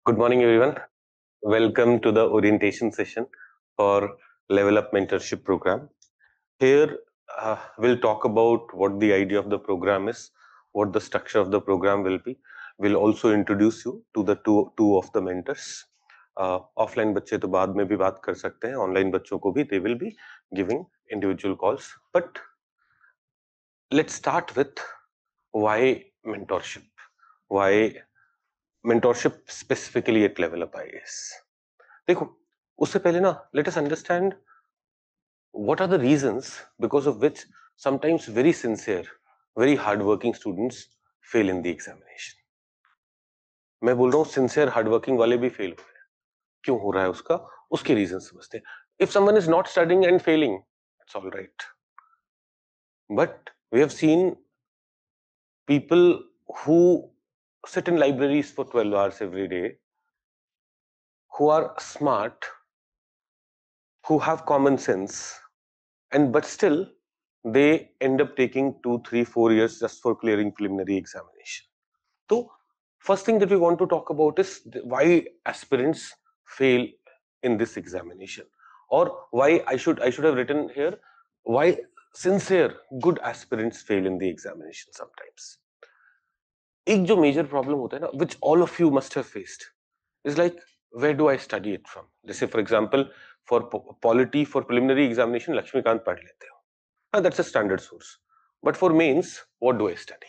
Good morning, everyone. Welcome to the orientation session for Level Up Mentorship Program. Here, we'll talk about what the idea of the program is, what the structure of the program will be. We'll also introduce you to the two of the mentors. Offline बच्चे तो बाद में भी बात कर सकते हैं. Online बच्चों को भी they will be giving individual calls. But let's start with why mentorship. Why mentorship specifically at Level Up IAS. देखो उससे पहले ना let us understand what are the reasons because of which sometimes very sincere, very hardworking students fail in the examination. मैं बोल रहा हूँ sincere hardworking वाले भी fail हो रहे हैं. क्यों हो रहा है उसका? उसके reason समझते हैं. If someone is not studying and failing, it's all right. But we have seen people who sit in libraries for 12 hours every day, who are smart, who have common sense, and but still they end up taking 2, 3, 4 years just for clearing preliminary examination. So first thing that we want to talk about is why aspirants fail in this examination, or why I should have written here why sincere good aspirants fail in the examination sometimes. एक जो major problem होता है ना, which all of you must have faced, is like where do I study it from? जैसे for example for polity for preliminary examination Laxmikant पढ़ लेते हो. That's a standard source. But for mains, what do I study?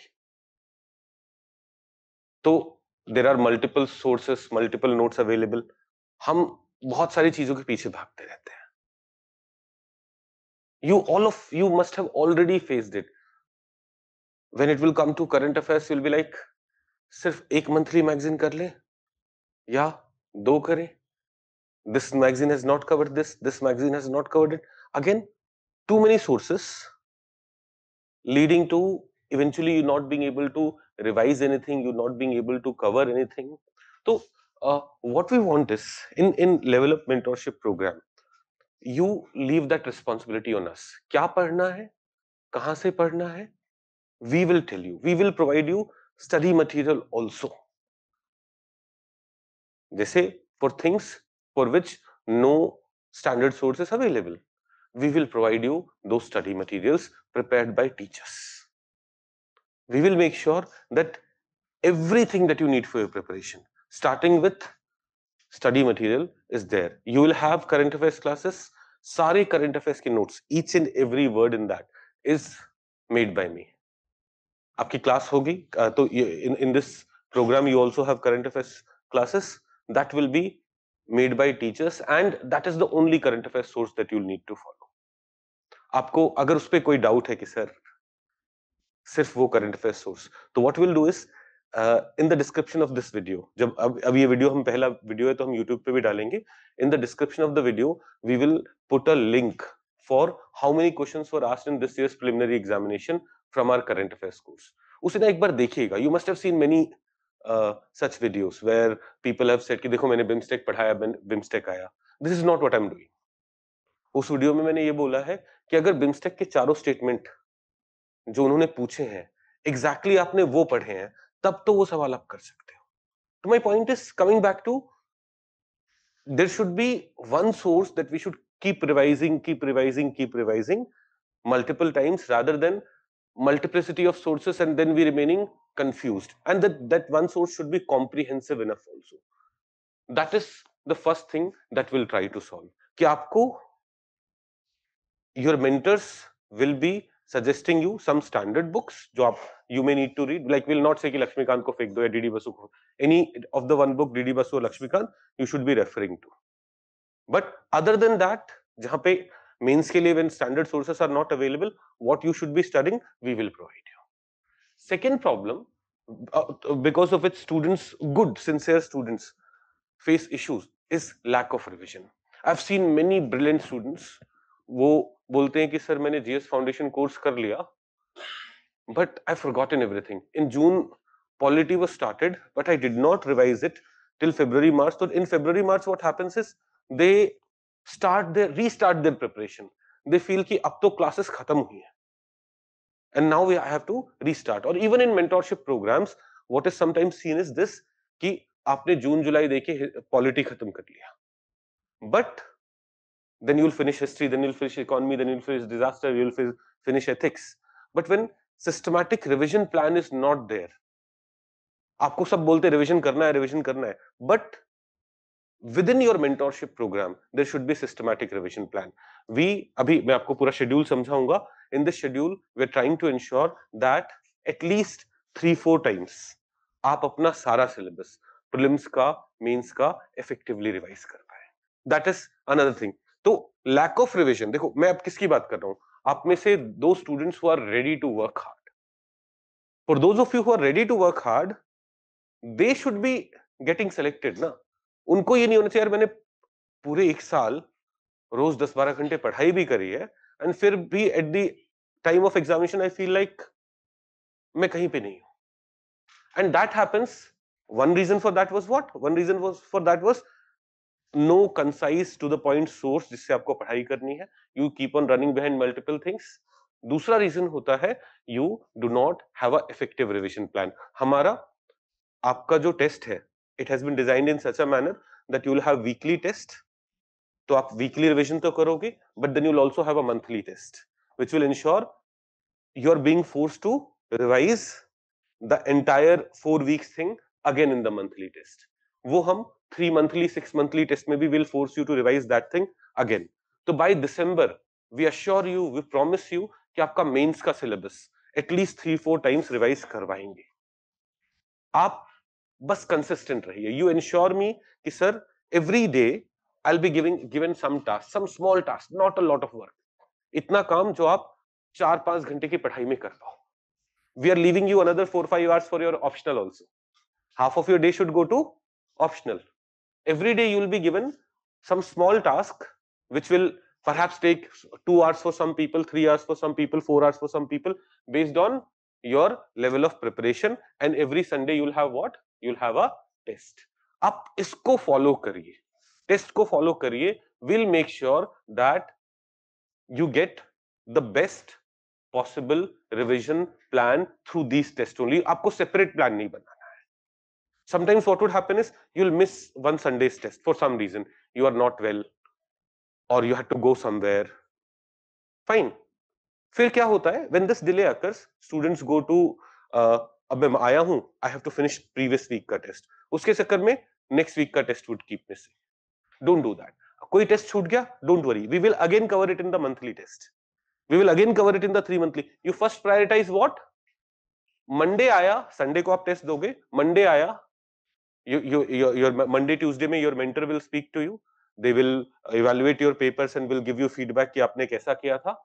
तो there are multiple sources, multiple notes available. हम बहुत सारी चीजों के पीछे भागते रहते हैं. All of you must have already faced it. When it will come to current affairs, you'll be like, सिर्फ एक monthly magazine कर ले, या दो करें. This magazine has not covered this. This magazine has not covered it. Again, too many sources, leading to eventually you not being able to revise anything, you not being able to cover anything. So what we want is in Level Up Mentorship Program, you leave that responsibility on us. क्या पढ़ना है, कहाँ से पढ़ना है, we will tell you, we will provide you study material also. जैसे for things for which no standard source is available, we will provide you those study materials prepared by teachers. We will make sure that everything that you need for your preparation, starting with study material, is there. You will have current affairs classes. सारे current affairs के notes, each and every word in that is made by me. आपकी class होगी तो in this program you also have current affairs classes that will be made by teachers, and that is the only current affairs source that you'll need to follow. आपको अगर उस पे कोई doubt है कि सर सिर्फ वो करंट अफेयर सोर्स, तो what will do is in the description of this video, जब अब ये वीडियो हम पहला वीडियो है तो हम यूट्यूब पे भी डालेंगे. In the description of the video we will put a link for how many questions were asked in this years preliminary examination from our current affairs course. उसे ना एक बार देखिएगा. You must have seen many such videos where people have said कि देखो मैंने BIMSTEC पढ़ाया, BIMSTEC आया. This is not what I am doing. उस वीडियो में मैंने ये बोला है कि अगर बिम्स्टेक के चारों स्टेटमेंट जो उन्होंने पूछे हैं एग्जैक्टली आपने वो पढ़े हैं, तब तो वो सवाल आप कर सकते हो. तो my point is coming back to there should be one source that we should keep revising multiple times rather than multiplicity of sources and then we remaining confused, and that one source should be comprehensive enough also. That is the first thing that we'll try to solve. कि आपको your mentors will be suggesting you some standard books जो आप you may need to read. Like we'll not say कि लक्ष्मीकांत को फेंक दो या DD Basu को. Any of the one book DD Basu और Laxmikant you should be referring to. But other than that, जहाँ पे मेंस के लिए when standard sources are not available, what you should be studying we will provide you. Second problem, because of which students, good sincere students, face issues is lack of revision. I've seen many brilliant students, वो बोलते हैं कि sir मैंने GS foundation course कर लिया, but I've forgotten everything. In June, polity was started, but I did not revise it till February, March. So in February, March, what happens is they restart their preparation. They feel कि अब तो classes खत्म हुई हैं, and now I have to restart. Or even in mentorship programs, what is sometimes seen is this कि आपने जून जुलाई देके polity खत्म कर लिया, but then you'll finish history, then you'll finish economy, then you'll finish disaster, you'll finish ethics. But when systematic revision plan is not there, आपको सब बोलते revision करना है, but within your mentorship program there should be systematic revision plan. अभी मैं आपको पूरा schedule समझाऊंगा. In this schedule we're trying to ensure that at least 3-4 times आप अपना सारा सिलेबस प्रीलिम्स का, मेंस का effectively रिवाइज कर पाए. That is another thing. तो lack of revision, देखो मैं अब किसकी बात कर रहा हूं, आप में से दो students who are ready to work hard. For those of you who are ready to work hard, they should be getting selected ना. उनको ये नहीं होना चाहिए यार मैंने पूरे एक साल रोज 10-12 घंटे पढ़ाई भी करी है एंड फिर भी at the time of examination I feel like मैं कहीं पे नहीं हूं. And that happens. One reason for that was no concise to the point source जिससे आपको पढ़ाई करनी है. You keep on running behind multiple things. दूसरा रीजन होता है you do not have a effective revision plan. हमारा आपका जो टेस्ट है it has been designed in such a manner that you will have weekly test. तो आप वीकली रिवीजन तो करोगे, but then you will also have a monthly test which will ensure you are being forced to revise the entire 4 weeks thing again in the monthly test. वो हम 3 monthly 6 monthly test में भी will force you to revise that thing again. तो by December we assure you, we promise you कि आपका mains का syllabus at least 3-4 times revise करवाएंगे. आप बस कंसिस्टेंट रहिए. यू इंश्योर मी कि sir every day I'll be given some task, some small task, not a lot of work. इतना काम जो आप 4-5 घंटे की पढ़ाई में कर पाओ. We are leaving you another 4-5 hours for your optional also. Half of your day should go to optional. Every day you will be given some small task which will perhaps take 2 hours for some people, 3 hours for some people, 4 hours for some people, based on your level of preparation. And every Sunday you'll have what? You'll have a test. आप इसको follow करिए, test को follow करिए. Will make sure that you get the best possible revision plan through these test only. आपको separate plan नहीं बनाना है. Sometimes what would happen is you will miss one Sunday's test for some reason, you are not well or you have to go somewhere. Fine. फिर क्या होता है when this delay occurs, students go to अब मैं आया हूं, I have to finish previous week का test. उसके चक्कर में नेक्स्ट वीक का test would keep missing. Don't do that. कोई टेस्ट छूट गया, don't worry. We will again cover it in the monthly test. We will again cover it in the 3 monthly. You first prioritize what? Monday आया, Sunday को आप test दोगे. Monday आया, your Monday Tuesday में your mentor will speak to you. They will evaluate your papers and will give you feedback कि आपने कैसा किया था.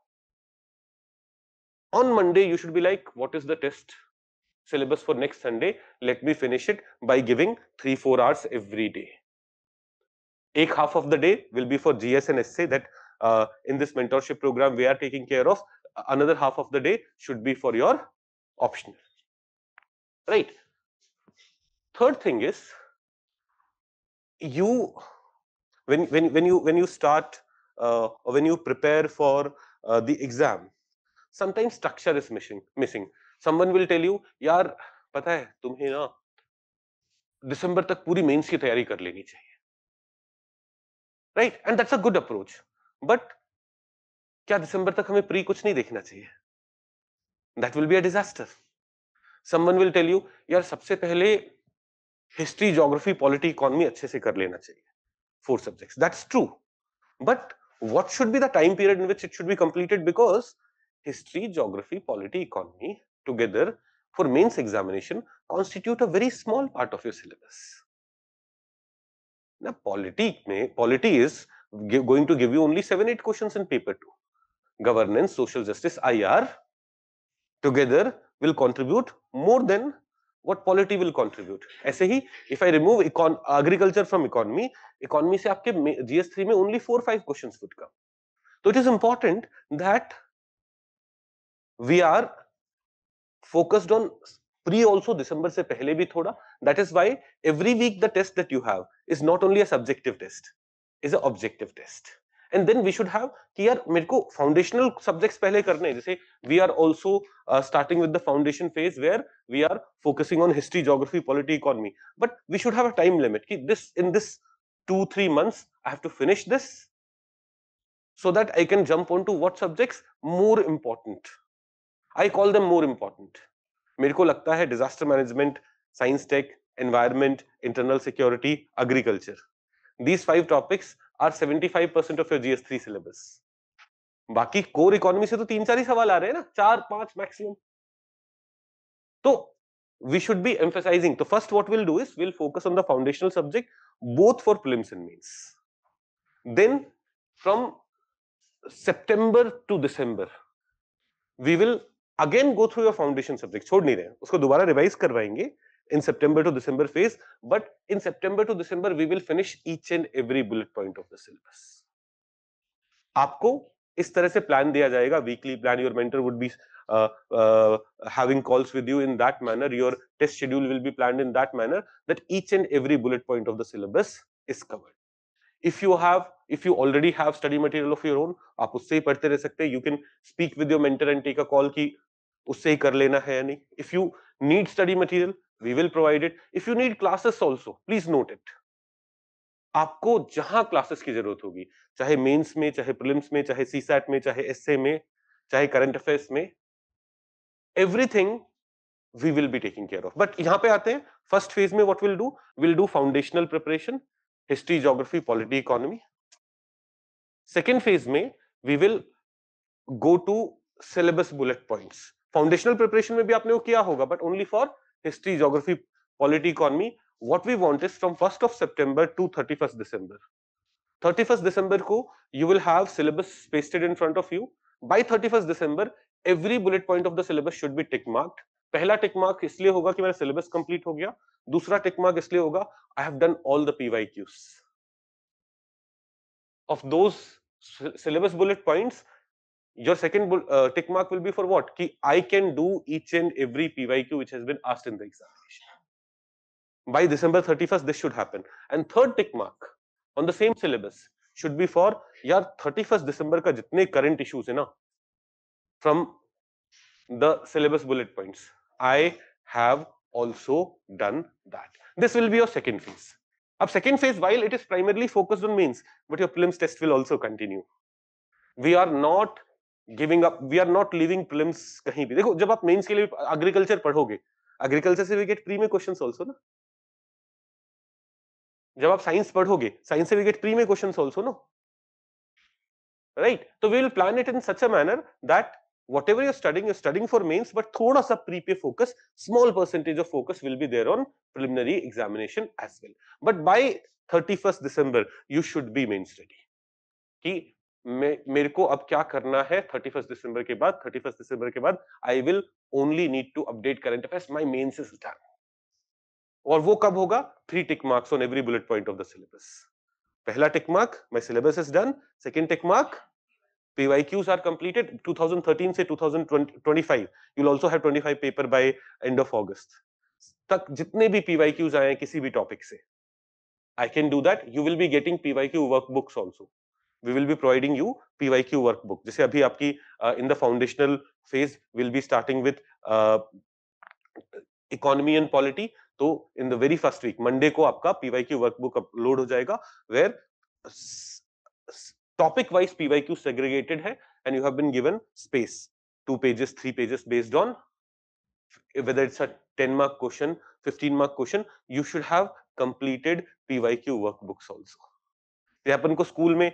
On Monday you should be like, what is the test syllabus for next Sunday? Let me finish it by giving 3-4 hours every day. एक half of the day will be for GS and essay that in this mentorship program we are taking care of. Another half of the day should be for your optional. Right. Third thing is you when you start or when you prepare for the exam, sometimes structure is missing. Someone will tell you, यार पता है तुम्हें ना दिसंबर तक पूरी mains की तैयारी कर लेनी चाहिए. Right, and that's a good approach. But क्या दिसंबर तक हमें प्री कुछ नहीं देखना चाहिए? That will be a disaster. Someone will tell you, यार सबसे पहले हिस्ट्री, ज्योग्राफी, पॉलिटी, इकोनॉमी अच्छे से कर लेना चाहिए, 4 subjects. That's true, but what should be the time period in which it should be completed? Because history, geography, polity, economy together for mains examination constitute a very small part of your syllabus. Now polity is going to give you only 7-8 questions in paper 2. Governance, social justice, IR together will contribute more than what polity will contribute. ऐसे ही if I remove agriculture from economy से आपके GS3 में only 4-5 questions would come. So it is important that we are focused on pre also December से पहले भी थोड़ा. That is why every week the test that you have is not only a subjective test, is an objective test. And then we should have कि यार मेरे को foundational subjects पहले करने हैं, जैसे we are also starting with the foundation phase where we are focusing on history, geography, polity, economy, but we should have a time limit कि this in this 2-3 months I have to finish this so that I can jump on to what subjects more important. I call them more important. मेरे को लगता है disaster management, science tech, environment, internal security, agriculture. These 5 topics are 75% of your GS3 syllabus. बाकी core economy से तो 3-4 ही सवाल आ रहे हैं ना, 4-5 maximum. तो we should be emphasizing. So first what we'll do is we'll focus on the foundational subject both for prelims and mains. Then from September to December we will again go through your foundation subject. छोड़ नहीं रहे हैं, उसको दोबारा revise करवाएंगे in September to December phase, but in September to December we will finish each and every bullet point of the syllabus. आपको इस तरह से प्लान दिया जाएगा, weekly plan, your mentor would be having calls with you in that manner, your test schedule will be planned in that manner that each and every bullet point of the syllabus is covered. If you already have study material of your own, आप उससे ही पढ़ते रह सकते हैं. You can speak with your mentor and take a call कि उससे ही कर लेना है या नहीं. If you need study material, we will provide it. If you need classes also, please note it. आपको जहां क्लासेस की जरूरत होगी, चाहे मेंस में, चाहे प्रीलिम्स में, चाहे सीसैट में, चाहे एसए में, चाहे करंट अफेयर्स में, everything we will be taking care of. But यहाँ पे आते हैं, फर्स्ट फेज में what we'll do foundational preparation, history, geography, polity, economy. Second phase में we will go to syllabus bullet points. Foundational preparation में भी आपने वो किया होगा, but only for history, geography, polity, economy. What we want is from 1st of September to 31st December. 31st December को you will have syllabus pasted in front of you. By 31st December, every bullet point of the syllabus should be tick marked. पहला tick mark इसलिए होगा कि मेरा syllabus complete हो गया. दूसरा tick mark इसलिए होगा आई have done all the PYQs of those syllabus bullet points. Your second tick mark will be for what? Ki I can do each and every PYQ which has been asked in the examination. By December 31st, this should happen. And third tick mark on the same syllabus should be for यार 31st December का जितने current issues है ना, from the syllabus bullet points, I have also done that. This will be your second phase. अब second phase, while it is primarily focused on mains, but your prelims test will also continue. We are not giving up, we are not leaving prelims कहीं भी. देखो जब आप mains के लिए agriculture पढ़ोगे, agriculture से we get pre में questions also ना. जब आप साइंस पढ़ोगे, साइंस से we get pre में questions also no. Right? So we will plan it in such a manner that whatever you're studying for mains, but थोड़ा सा pre पे focus, small percentage of focus will be there on preliminary examination as well. But by 31st December, you should be mains ready. कि मेरे को अब क्या करना है 31st December के बाद. 31st December के बाद I will only need to update current affairs. My mains is done. और वो कब होगा? 3 tick marks on every bullet point of the syllabus. पहला tick mark, my syllabus is done. Second tick mark, PYQs are completed. 2013 से 2025, you'll also have 25 paper by end of August. तक जितने भी PYQs आए हैं किसी भी टॉपिक से, I can do that. You will be getting PYQ workbooks also. We will be providing you PYQ workbook. जैसे अभी आपकी in the foundational phase will be starting with economy and polity. तो in the very first week, Monday को आपका PYQ workbook upload हो जाएगा, where topic wise PYQ segregated है, and you have been given space, 2 pages, 3 pages based on whether it's a 10 mark question, 15 mark question. You should have completed PYQ workbooks also. ये अपन को school में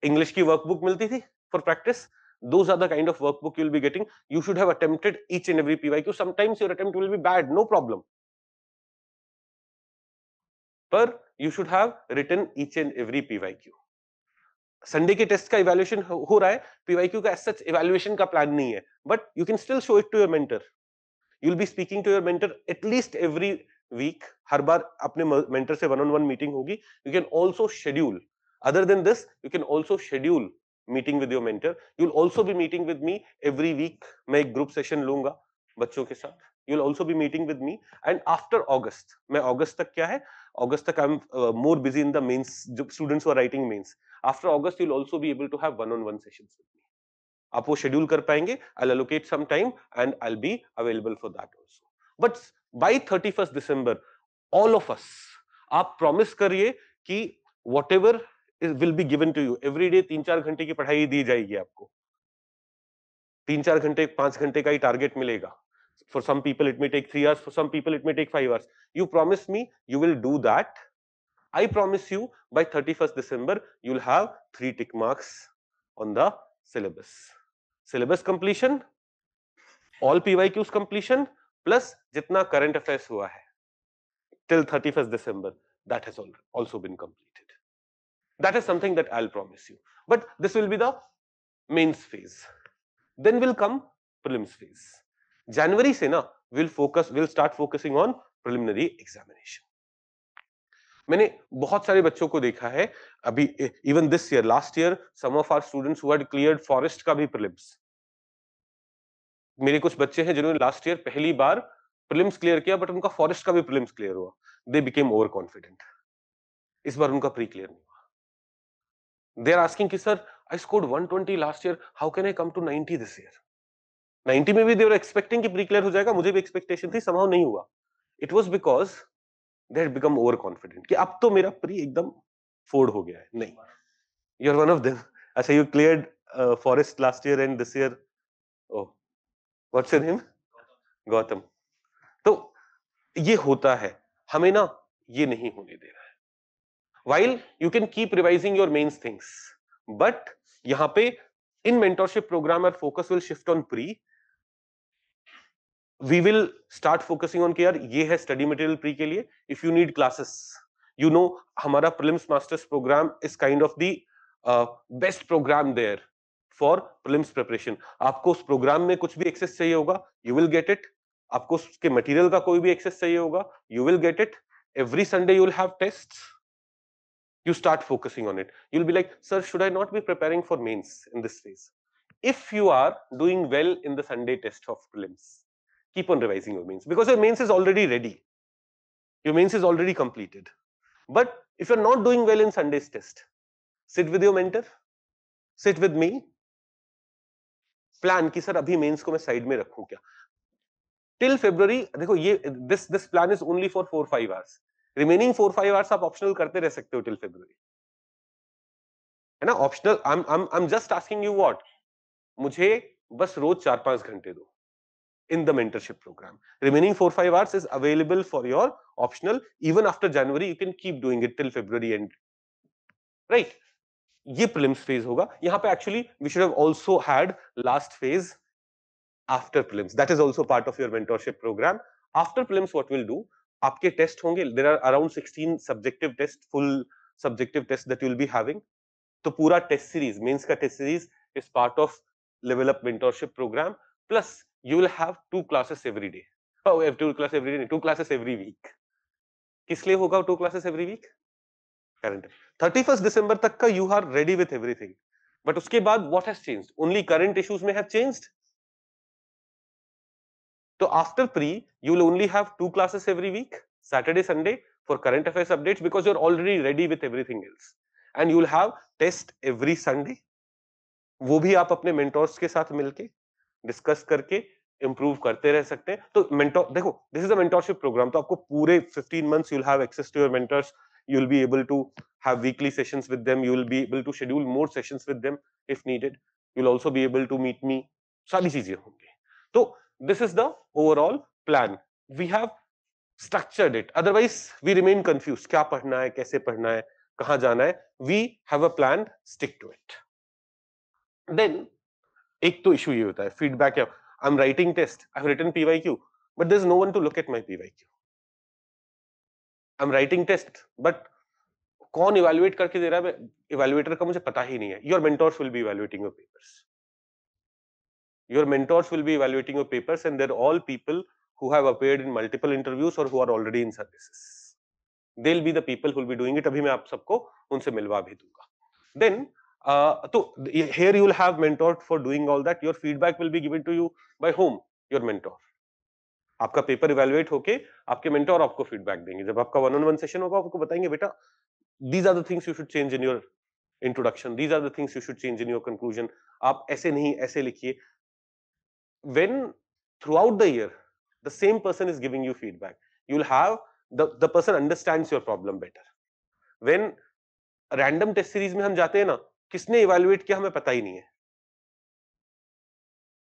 English की workbook मिलती थी for practice. Those are the kind of workbook you'll be getting. You should have attempted each and every PYQ. Sometimes your attempt will be bad, no problem. But you should have written each and every PYQ. Sunday के test का evaluation हो रहा है, PYQ का as such evaluation का plan नहीं है, but you can still show it to your mentor. You'll be speaking to your mentor at least every week. हर बार अपने mentor से one-on-one meeting होगी. You can also schedule. Other than this, you can also schedule meeting with your mentor. You'll also be meeting with me every week. मैं एक group session लूंगा बच्चों के साथ. You'll also be meeting with me. And after August, मैं August तक क्या है? August तक I'm more busy in the mains. जो students who are writing mains. After August, you'll also be able to have one-on-one sessions with me. आप वो schedule कर पाएंगे? I'll allocate some time and I'll be available for that also. But by 31st December, all of us, आप promise करिए कि whatever will be given to you every day 3-4 घंटे की पढ़ाई दी जाएगी आपको. 3-4 घंटे 5 घंटे का ही टारगेट मिलेगा. For some people it may take 3 hours, for some people it may take 5 hours. You promise me you will do that. I promise you by 31st December you'll have 3 tick marks on the syllabus. Syllabus completion, all PYQs completion plus जितना current affairs हुआ है till 31st December, that has also been completed. That is something that I'll promise you. But this will be the mains phase. Then will come prelims phase. January से ना we'll start focusing on preliminary examination. मैंने बहुत सारे बच्चों को देखा है अभी even this year, last year, some of our students who had cleared forest का भी prelims. मेरे कुछ बच्चे हैं जिन्होंने लास्ट ईयर पहली बार प्रीलिम्स क्लियर किया बट उनका फॉरेस्ट का भी प्रीलिम्स क्लियर हुआ. They became overconfident. इस बार उनका प्री क्लियर नहीं हुआ. दे आर आस्किंग कि sir I scored 120 last year, how can I come to 90 this year? 90 में भी दे वर एक्सपेक्टिंग कि प्री क्लियर हो जाएगा. मुझे भी एक्सपेक्टेशन थी, समहाउ नहीं हुआ. It was because they had become over confident कि अब तो मेरा प्री एकदम फोड़ हो गया है. नहीं, you are one of them. अच्छा, you cleared forest last year and this year. Oh, what's your name? Gautam. तो ये होता है, हमें ना ये नहीं होने देना है. While you can keep revising your mains things, but यहाँ पे in mentorship program our focus will shift on pre. We will start focusing on कि यार ये है study material pre के लिए. If you need classes, you know हमारा prelims masters program is kind of the best program there for prelims preparation. आपको उस program में कुछ भी access चाहिए होगा, you will get it. आपको उसके मटेरियल का कोई भी एक्सेस चाहिए होगा, you will get it. Every Sunday you will have tests. You start focusing on it. You'll be like, sir, should I not be preparing for mains in this phase? If you are doing well in the Sunday test of prelims, keep on revising your mains because your mains is already ready. Your mains is already completed. But if you're not doing well in Sunday's test, sit with your mentor, sit with me, plan कि sir अभी mains को मैं side में रखूं क्या. Till February, देखो ये this plan is only for 4-5 hours. Remaining 4-5 hours आप ऑप्शनल करते रह सकते हो till February. है ना, optional. I'm just asking you what, मुझे बस रोज 4-5 घंटे दो in the mentorship program. Remaining 4-5 hours is available for your optional. Even after January, you can keep doing it till February end. Right? ये prelims phase होगा. यहाँ पे actually we should have also had last phase after prelims. That is also part of your mentorship program. After prelims, what we'll do? आपके test होंगे. There are around 16 subjective tests, full subjective tests that you'll be having. तो पूरा test series, mains का test series is part of level up mentorship program. Plus you will have 2 classes every day. Oh, 2 classes every day, 2 classes every week. किस लिए होगा 2 classes every week? Current. 31st December तक का you are ready with everything. But उसके बाद what has changed? Only current issues may have changed. So after pre, you will only have 2 classes every week, Saturday, Sunday, for current affairs updates because you're already ready with everything else. And you will have test every Sunday. वो भी आप अपने mentors के साथ मिलके discuss करके improve करते रह सकते हैं. तो mentor, देखो, this is a mentorship program. तो आपको पूरे 15 months you'll have access to your mentors. You'll be able to have weekly sessions with them. You will be able to schedule more sessions with them if needed. You'll also be able to meet me. सारी चीजें होंगी. तो this is the overall plan. We have structured it. Otherwise, we remain confused. क्या पढ़ना है, कैसे पढ़ना है, कहाँ जाना है. We have a plan. Stick to it. Then एक तो issue ये होता है feedback है. I'm writing test. I've written PYQ, but there's no one to look at my PYQ. I'm writing test, but कौन evaluate करके दे रहा है, evaluator का मुझे पता ही नहीं है. Your mentors will be evaluating your papers. Your mentors will be evaluating your papers, and they're all people who have appeared in multiple interviews or who are already in services. They'll be the people who will be doing it. अभी मैं आप सबको उनसे मिलवा भी दूंगा. Then, तो here you will have mentor for doing all that. Your feedback will be given to you by whom? Your mentor. आपका पेपर इवैल्यूएट होके आपके मेंटर आपको फीडबैक देंगे. जब आपका 1-on-1 सेशन होगा, आपको बताएंगे बेटा these are the things you should change in introduction. These are the things you should change in your conclusion. आप ऐसे नहीं ऐसे लिखिए. When throughout the year the same person is giving you feedback, you'll have the person understands your problem better. When random test series में हम जाते हैं ना, किसने इवैल्यूएट किया हमें पता ही नहीं है.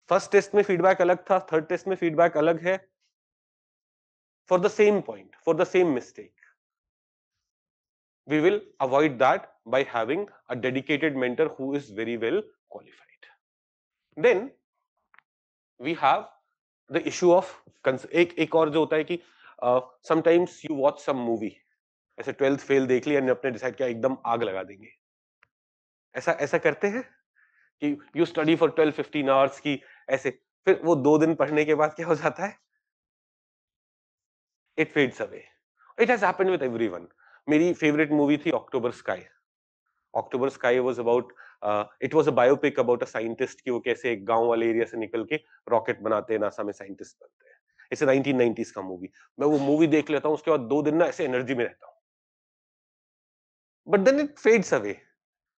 फर्स्ट टेस्ट में फीडबैक अलग था, थर्ड टेस्ट में फीडबैक अलग है, for the same point, for the same mistake. We will avoid that by having a dedicated mentor who is very well qualified. Then we have the issue of एक और जो होता है कि sometimes you watch some movie, ऐसे 12th fail देख लिया, अपने डिसाइड किया एकदम आग लगा देंगे. ऐसा करते हैं कि you study for 12-15 hours की ऐसे, फिर वो 2 दिन पढ़ने के बाद क्या हो जाता है? It fades away. It has happened with everyone. मेरी फेवरेट मूवी थी October sky. October sky was about, it was a biopic about a scientist कि वो कैसे एक गांव वाले एरिया से निकल के रॉकेट बनाते हैं, नासा में साइंटिस्ट बनते हैं. इसे 1990s का मूवी. मैं वो मूवी देख लेता हूँ, उसके बाद 2 दिन ना ऐसे एनर्जी में रहता हूँ. But then it fades away.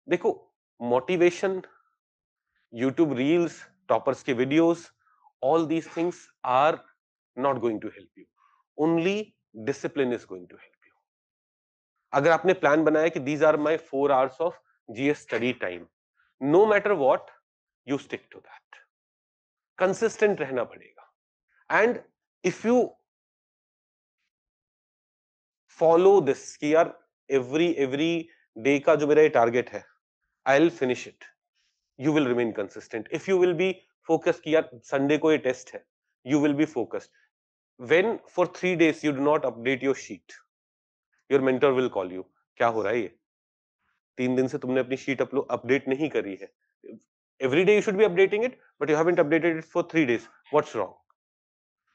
देखो, मोटिवेशन, यूट्यूब रील्स, टॉपर्स के videos, all these things are not going to help you. Only discipline is going to help. अगर आपने प्लान बनाया कि these are my 4 hours of GS study time, no matter what, you stick to that. Consistent रहना पड़ेगा. And if you follow this कि यार every day का जो मेरा ये टारगेट है, I will finish it, you will remain consistent. If you will be focused कि यार संडे को ये टेस्ट है, you will be focused. When for 3 days you do not update your sheet, your mentor will call you. क्या हो रहा है ये? 3 दिन से तुमने अपनी शीट अपडेट नहीं करी है. Every day you should be updating it, but you haven't updated it for 3 days. What's wrong?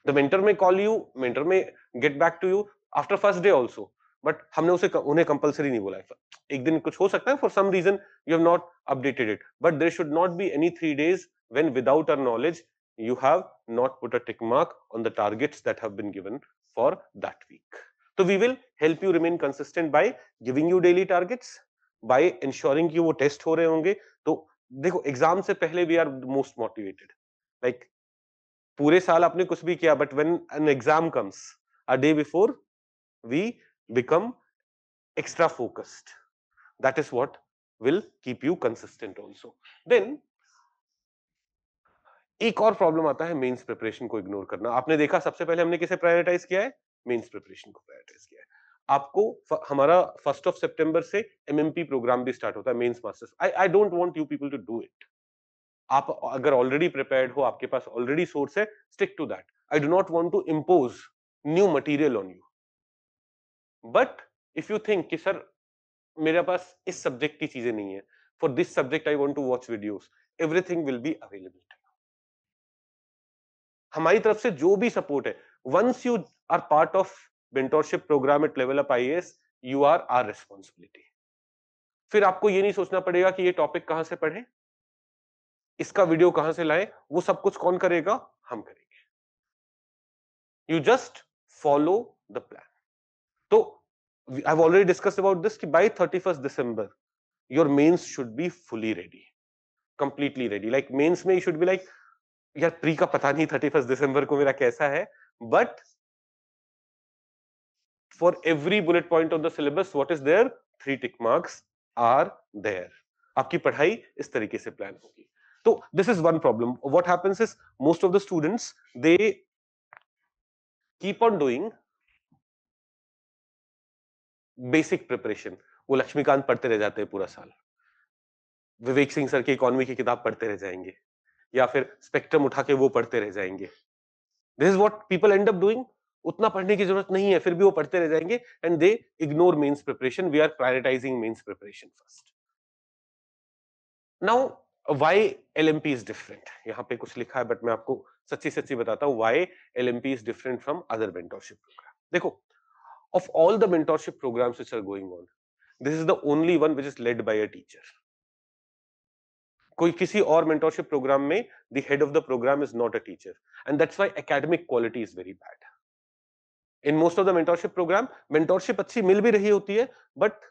The mentor may call you, mentor may get back to you after first day also. But हमने उन्हें compulsory नहीं बोला है. एक दिन कुछ हो सकता है, for some reason you have not updated it. But there should not be any 3 days when without our knowledge you have not put a tick mark on the targets that have been given for that week. So we will help you remain consistent by giving you daily targets, by ensuring कि वो test हो रहे होंगे. तो देखो, exam से पहले we are most motivated. Like पूरे साल आपने कुछ भी किया, but when an exam comes a day before, we become extra focused. That is what will keep you consistent also. Then एक और प्रॉब्लम आता है मेंस प्रिपरेशन को इग्नोर करना. आपने देखा सबसे पहले हमने किसे प्रायोरिटाइज किया है? मेंस प्रिपरेशन को प्रायोरिटाइज किया है. आपको हमारा 1st of September से एमएमपी प्रोग्राम भी स्टार्ट होता है, mains masters. I don't want you people to do it. आप अगर ऑलरेडी प्रिपेयर्ड हो, आपके पास ऑलरेडी सोर्स है, stick to that. I do not want to impose new material on you. But if you think कि sir मेरे पास इस सब्जेक्ट की चीजें नहीं है, for this subject I want to watch videos, everything will be available. हमारी तरफ से जो भी सपोर्ट है, once you are part of mentorship program at level up IAS, you are our responsibility. फिर आपको ये नहीं सोचना पड़ेगा कि ये टॉपिक कहां से पढ़े, इसका वीडियो कहां से लाए, वो सब कुछ कौन करेगा? हम करेंगे. You just follow the plan. तो I have already discussed about this कि by 31st December your mains should be fully ready, completely ready. Like mains में यू शुड बी लाइक, यार प्री का पता नहीं 31st December को मेरा कैसा है, but for every bullet point of the syllabus what is there, 3 tick marks are there. आपकी पढ़ाई इस तरीके से प्लान होगी. तो this is one problem. What happens is most of the students they keep on doing basic preparation. वो लक्ष्मीकांत पढ़ते रह जाते हैं पूरा साल, विवेक सिंह सर की इकोनॉमी की किताब पढ़ते रह जाएंगे, या फिर स्पेक्ट्रम उठा के वो पढ़ते रह जाएंगे. This is what people and up doing. उतना पढ़ने की जरूरत नहीं है, फिर भी वो पढ़ते रह जाएंगे and they ignore mains preparation. We are prioritizing mains preparation first. Now why LMP is different. यहाँ पे कुछ लिखा है, बट मैं आपको सच्ची सच्ची बताता हूँ why LMP is different from other mentorship program. देखो, of all the mentorship programs which are going on, this is the only one which is led by a teacher. कोई किसी और mentorship program में the head of the program is not a teacher, and that's why academic quality is very bad. In most of the mentorship program, mentorship अच्छी मिल भी रही होती है, but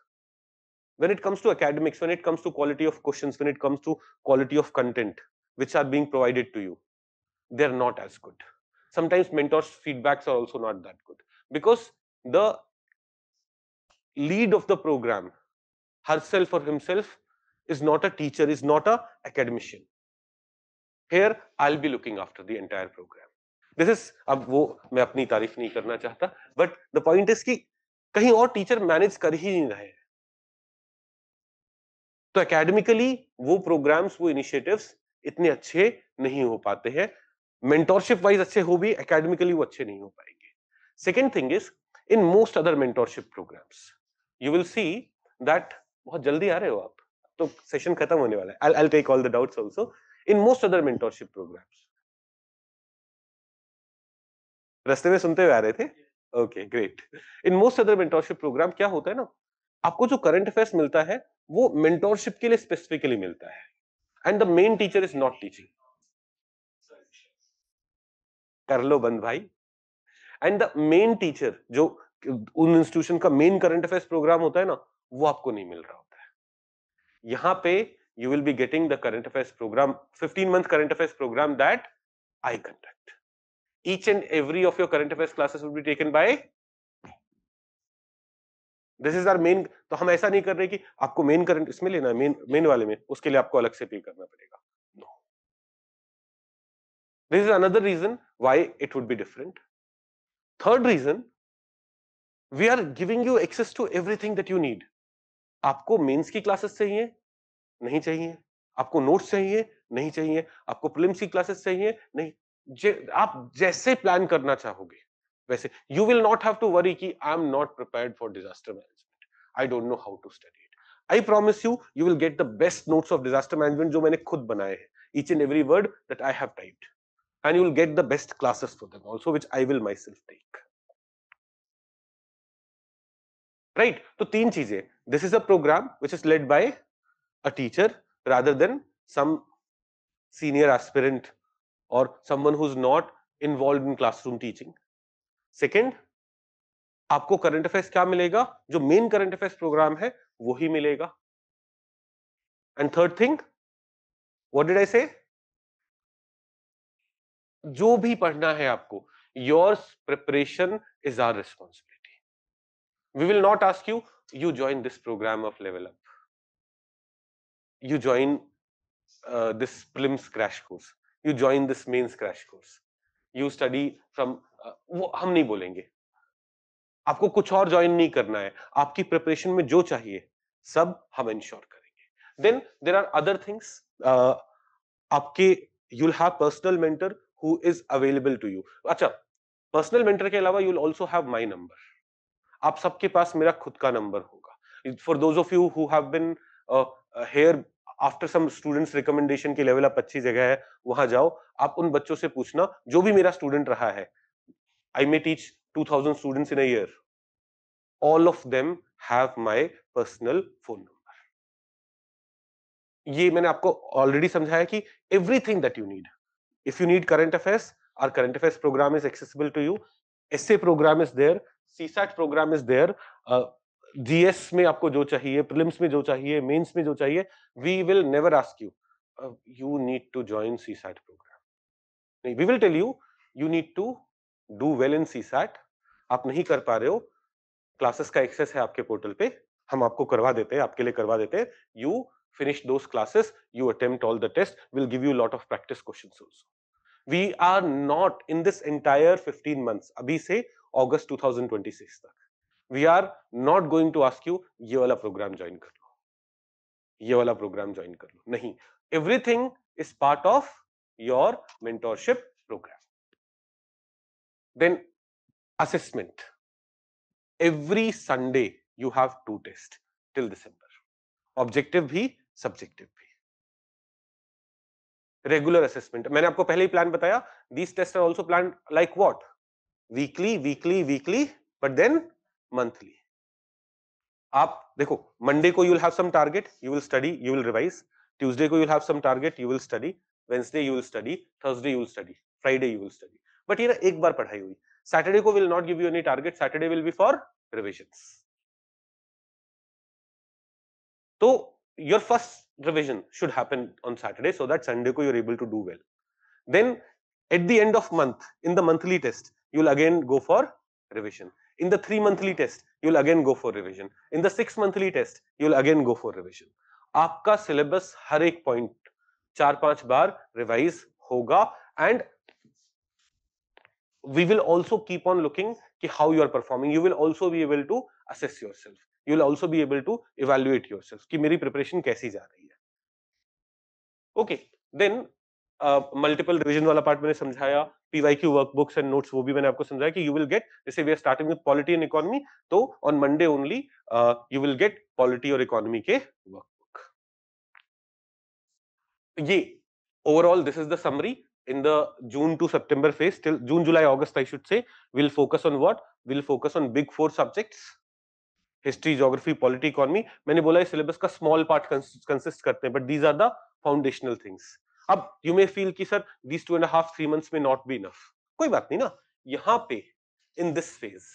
when it comes to academics, when it comes to quality of questions, when it comes to quality of content which are being provided to you, they're not as good. Sometimes mentors feedbacks are also not that good, because the lead of the program, herself or himself, is not a teacher, is not a academician. Here I'll be looking after the entire program. This is, अब वो मैं अपनी तारीफ नहीं करना चाहता, but the point is कि कहीं और टीचर मैनेज कर ही नहीं रहे हैं. तो एकेडमिकली वो प्रोग्राम्स, वो इनिशिएटिव्स इतने अच्छे नहीं हो पाते हैं. मेंटोरशिप वाइज अच्छे हो भी, एकेडमिकली वो अच्छे नहीं हो पाएंगे. Second thing is, in most other mentorship programs you will see that, बहुत जल्दी आ रहे हो आप, तो सेशन खत्म होने वाला है. I'll take all the doubts also. In most other mentorship programs, रास्ते में सुनते हुए आ रहे थे? Okay, great. In most other mentorship program क्या होता है ना, आपको जो करंट अफेयर्स मिलता है वो मेंटोरशिप के लिए स्पेसिफिकली मिलता है, and the main teacher is not teaching. कर लो बंद भाई. एंड द मेन टीचर, जो उन इंस्टीट्यूशन का मेन करंट अफेयर्स प्रोग्राम होता है ना, वो आपको नहीं मिल रहा होता है. यहाँ पे you will be getting the current affairs program, 15-month current affairs program that I conduct. Each and every of your current affairs classes will be taken by, this is our main. तो हम ऐसा नहीं कर रहे कि आपको main current इसमें लेना है, मेन वाले में, उसके लिए आपको अलग से पे करना पड़ेगा. No. This is another reason why it would be different. Third reason, we are giving you access to everything that you need. आपको मेंस की क्लासेस चाहिए? नहीं चाहिए. आपको नोट्स चाहिए? नहीं चाहिए. आपको प्रीलिम्स की क्लासेस चाहिए? नहीं. आप जैसे प्लान करना चाहोगे वैसे. You will not have to worry कि I am not prepared for disaster management, I don't know how to study it. I promise you, you will get the best notes of disaster management जो मैंने खुद बनाए हैं, each and every word that I have typed, and you will get the best classes for them also, which I will myself take. Right? तो तीन चीजें. This is a program which is led by a teacher rather than some senior aspirant or someone who's not involved in classroom teaching. Second, आपको current affairs क्या मिलेगा? जो main current affairs programme है वो ही मिलेगा. And third thing, what did I say? जो भी पढ़ना है आपको, your preparation is our responsibility. We will not ask you, you join this program of level up, you join this prelims crash course, you join this mains crash course, you study from वो हम नहीं बोलेंगे. आपको कुछ और join नहीं करना है. आपकी प्रिपरेशन में जो चाहिए सब हम इंश्योर करेंगे. Then there are other things. आपके you will have personal mentor who is available to you. अच्छा, पर्सनल मेंटर के अलावा you will also have my number. आप सबके पास मेरा खुद का नंबर होगा. For those of you who have been here after some students recommendation की लेवल अप अच्छी जगह है, वहां जाओ. आप उन बच्चों से पूछना जो भी मेरा स्टूडेंट रहा है. I may teach 2000 students in a year. All of them have my personal phone number. ये मैंने आपको ऑलरेडी समझाया कि everything that you need. If you need current affairs, our current affairs program is accessible to you. Essay program is there, CSAT program is there. GS में आपको जो चाहिए, prelims में जो चाहिए, mains में जो चाहिए, we will never ask you, you need to join CSAT program. नहीं, we will tell you, you need to do well in CSAT. आप नहीं कर पा रहे हो, क्लासेस का एक्सेस है आपके पोर्टल पे, हम आपको करवा देते हैं, आपके लिए करवा देते हैं. You finish those classes, you attempt all the test, will give you lot of practice questions also. We are not in this entire 15 months, अभी से अगस्त 2026 तक, we are not going to ask you ये वाला programme join कर लो, ये वाला programme join कर लो. नहीं, everything is part of your mentorship program. Then assessment. Every Sunday you have 2 tests till December. Objective भी, subjective भी. Regular assessment. मैंने आपको पहले ही प्लान बताया. These tests are also planned like what? Weekly, but then monthly. आप देखो, Monday को you will have some target, you will study, you will revise. Tuesday को you will have some target, you will study. Wednesday you will study, Thursday you will study, Friday you will study. But ये ना एक बार पढ़ाई हुई. Saturday को will not give you any target. Saturday will be for revisions. तो your first revision should happen on Saturday so that Sunday ko you're able to do well. Then at the end of month, in the monthly test, you'll again go for revision. In the 3 monthly test, you'll again go for revision. In the 6 monthly test, you'll again go for revision. आपका syllabus हर एक point 4-5 बार revise होगा and we will also keep on looking ki how you are performing. You will also be able to assess yourself. You will also be able to evaluate yourself ki meri preparation kaisi ja rahi hai. Okay, then multiple revision वाला part मैंने समझाया, PYQ workbooks and notes वो भी मैंने आपको समझाया कि you will get, जैसे we are starting with polity and economy, तो on Monday only you will get polity और इकोनॉमी के वर्कबुक. ये overall this is the summary. In the June to September phase, till June, July, August, I should say, we'll focus on what? We'll focus on big 4 subjects: history, geography, polity, economy. मैंने बोला है syllabus का small part consist करते हैं, but these are the foundational things. अब you may feel कि sir these 2.5-3 months may not be enough. कोई बात नहीं ना, यहाँ पे in this phase,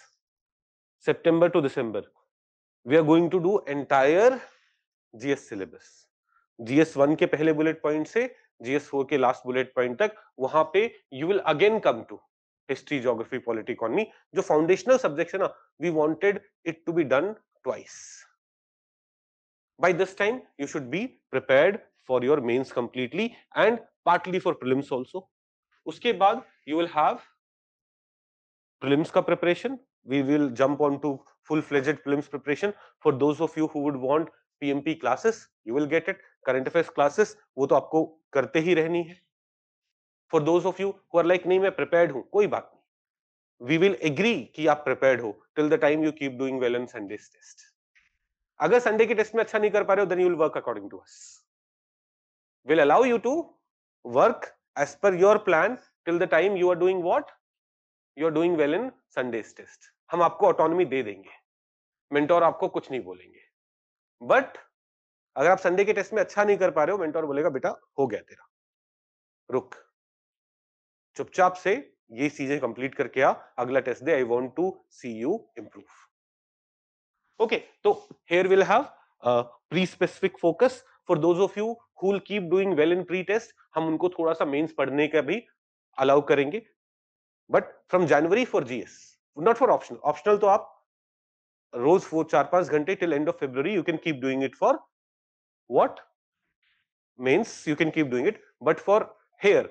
September to December, we are going to do entire GS syllabus. GS1 के पहले बुलेट पॉइंट से GS4 के लास्ट बुलेट पॉइंट तक, वहां पे you will again come to history, geography, polity, economy. जो फाउंडेशनल सब्जेक्ट्स है ना, we wanted it to be done twice. By this time you should be prepared for your mains completely and partly for prelims also. उसके बाद you will have prelims ka preparation. We will jump on to full-fledged prelims preparation. For those of you who would want PMP classes, you will get it. Current affairs classes, वो तो आपको करते ही रहनी है. For those of you who are like नहीं मैं prepared हूँ, कोई बात नहीं. We will agree कि आप prepared हो till the time you keep doing well on Sunday's test. अगर संडे के टेस्ट में अच्छा नहीं कर पा रहे हो, then you will work according to us. We'll allow you to work as per your plan till the time you are doing what? You are doing well in Sunday's test. हम आपको autonomy दे देंगे, mentor आपको कुछ नहीं बोलेंगे. But अगर आप Sunday के टेस्ट में अच्छा नहीं कर पा रहे हो, मेंटोर बोलेगा बेटा हो गया तेरा, रुक, चुपचाप से ये चीजें कंप्लीट करके आ, अगला टेस्ट दे, I want to see you improve. Okay, तो here will have pre specific focus for those of you who will keep doing well in pre test. हम उनको थोड़ा सा मेंस पढ़ने का भी अलाउ करेंगे. But from January for GS, not for optional. Optional तो आप रोज 4-5 घंटे till end of February you can keep doing it for what? Mains you can keep doing it, but for here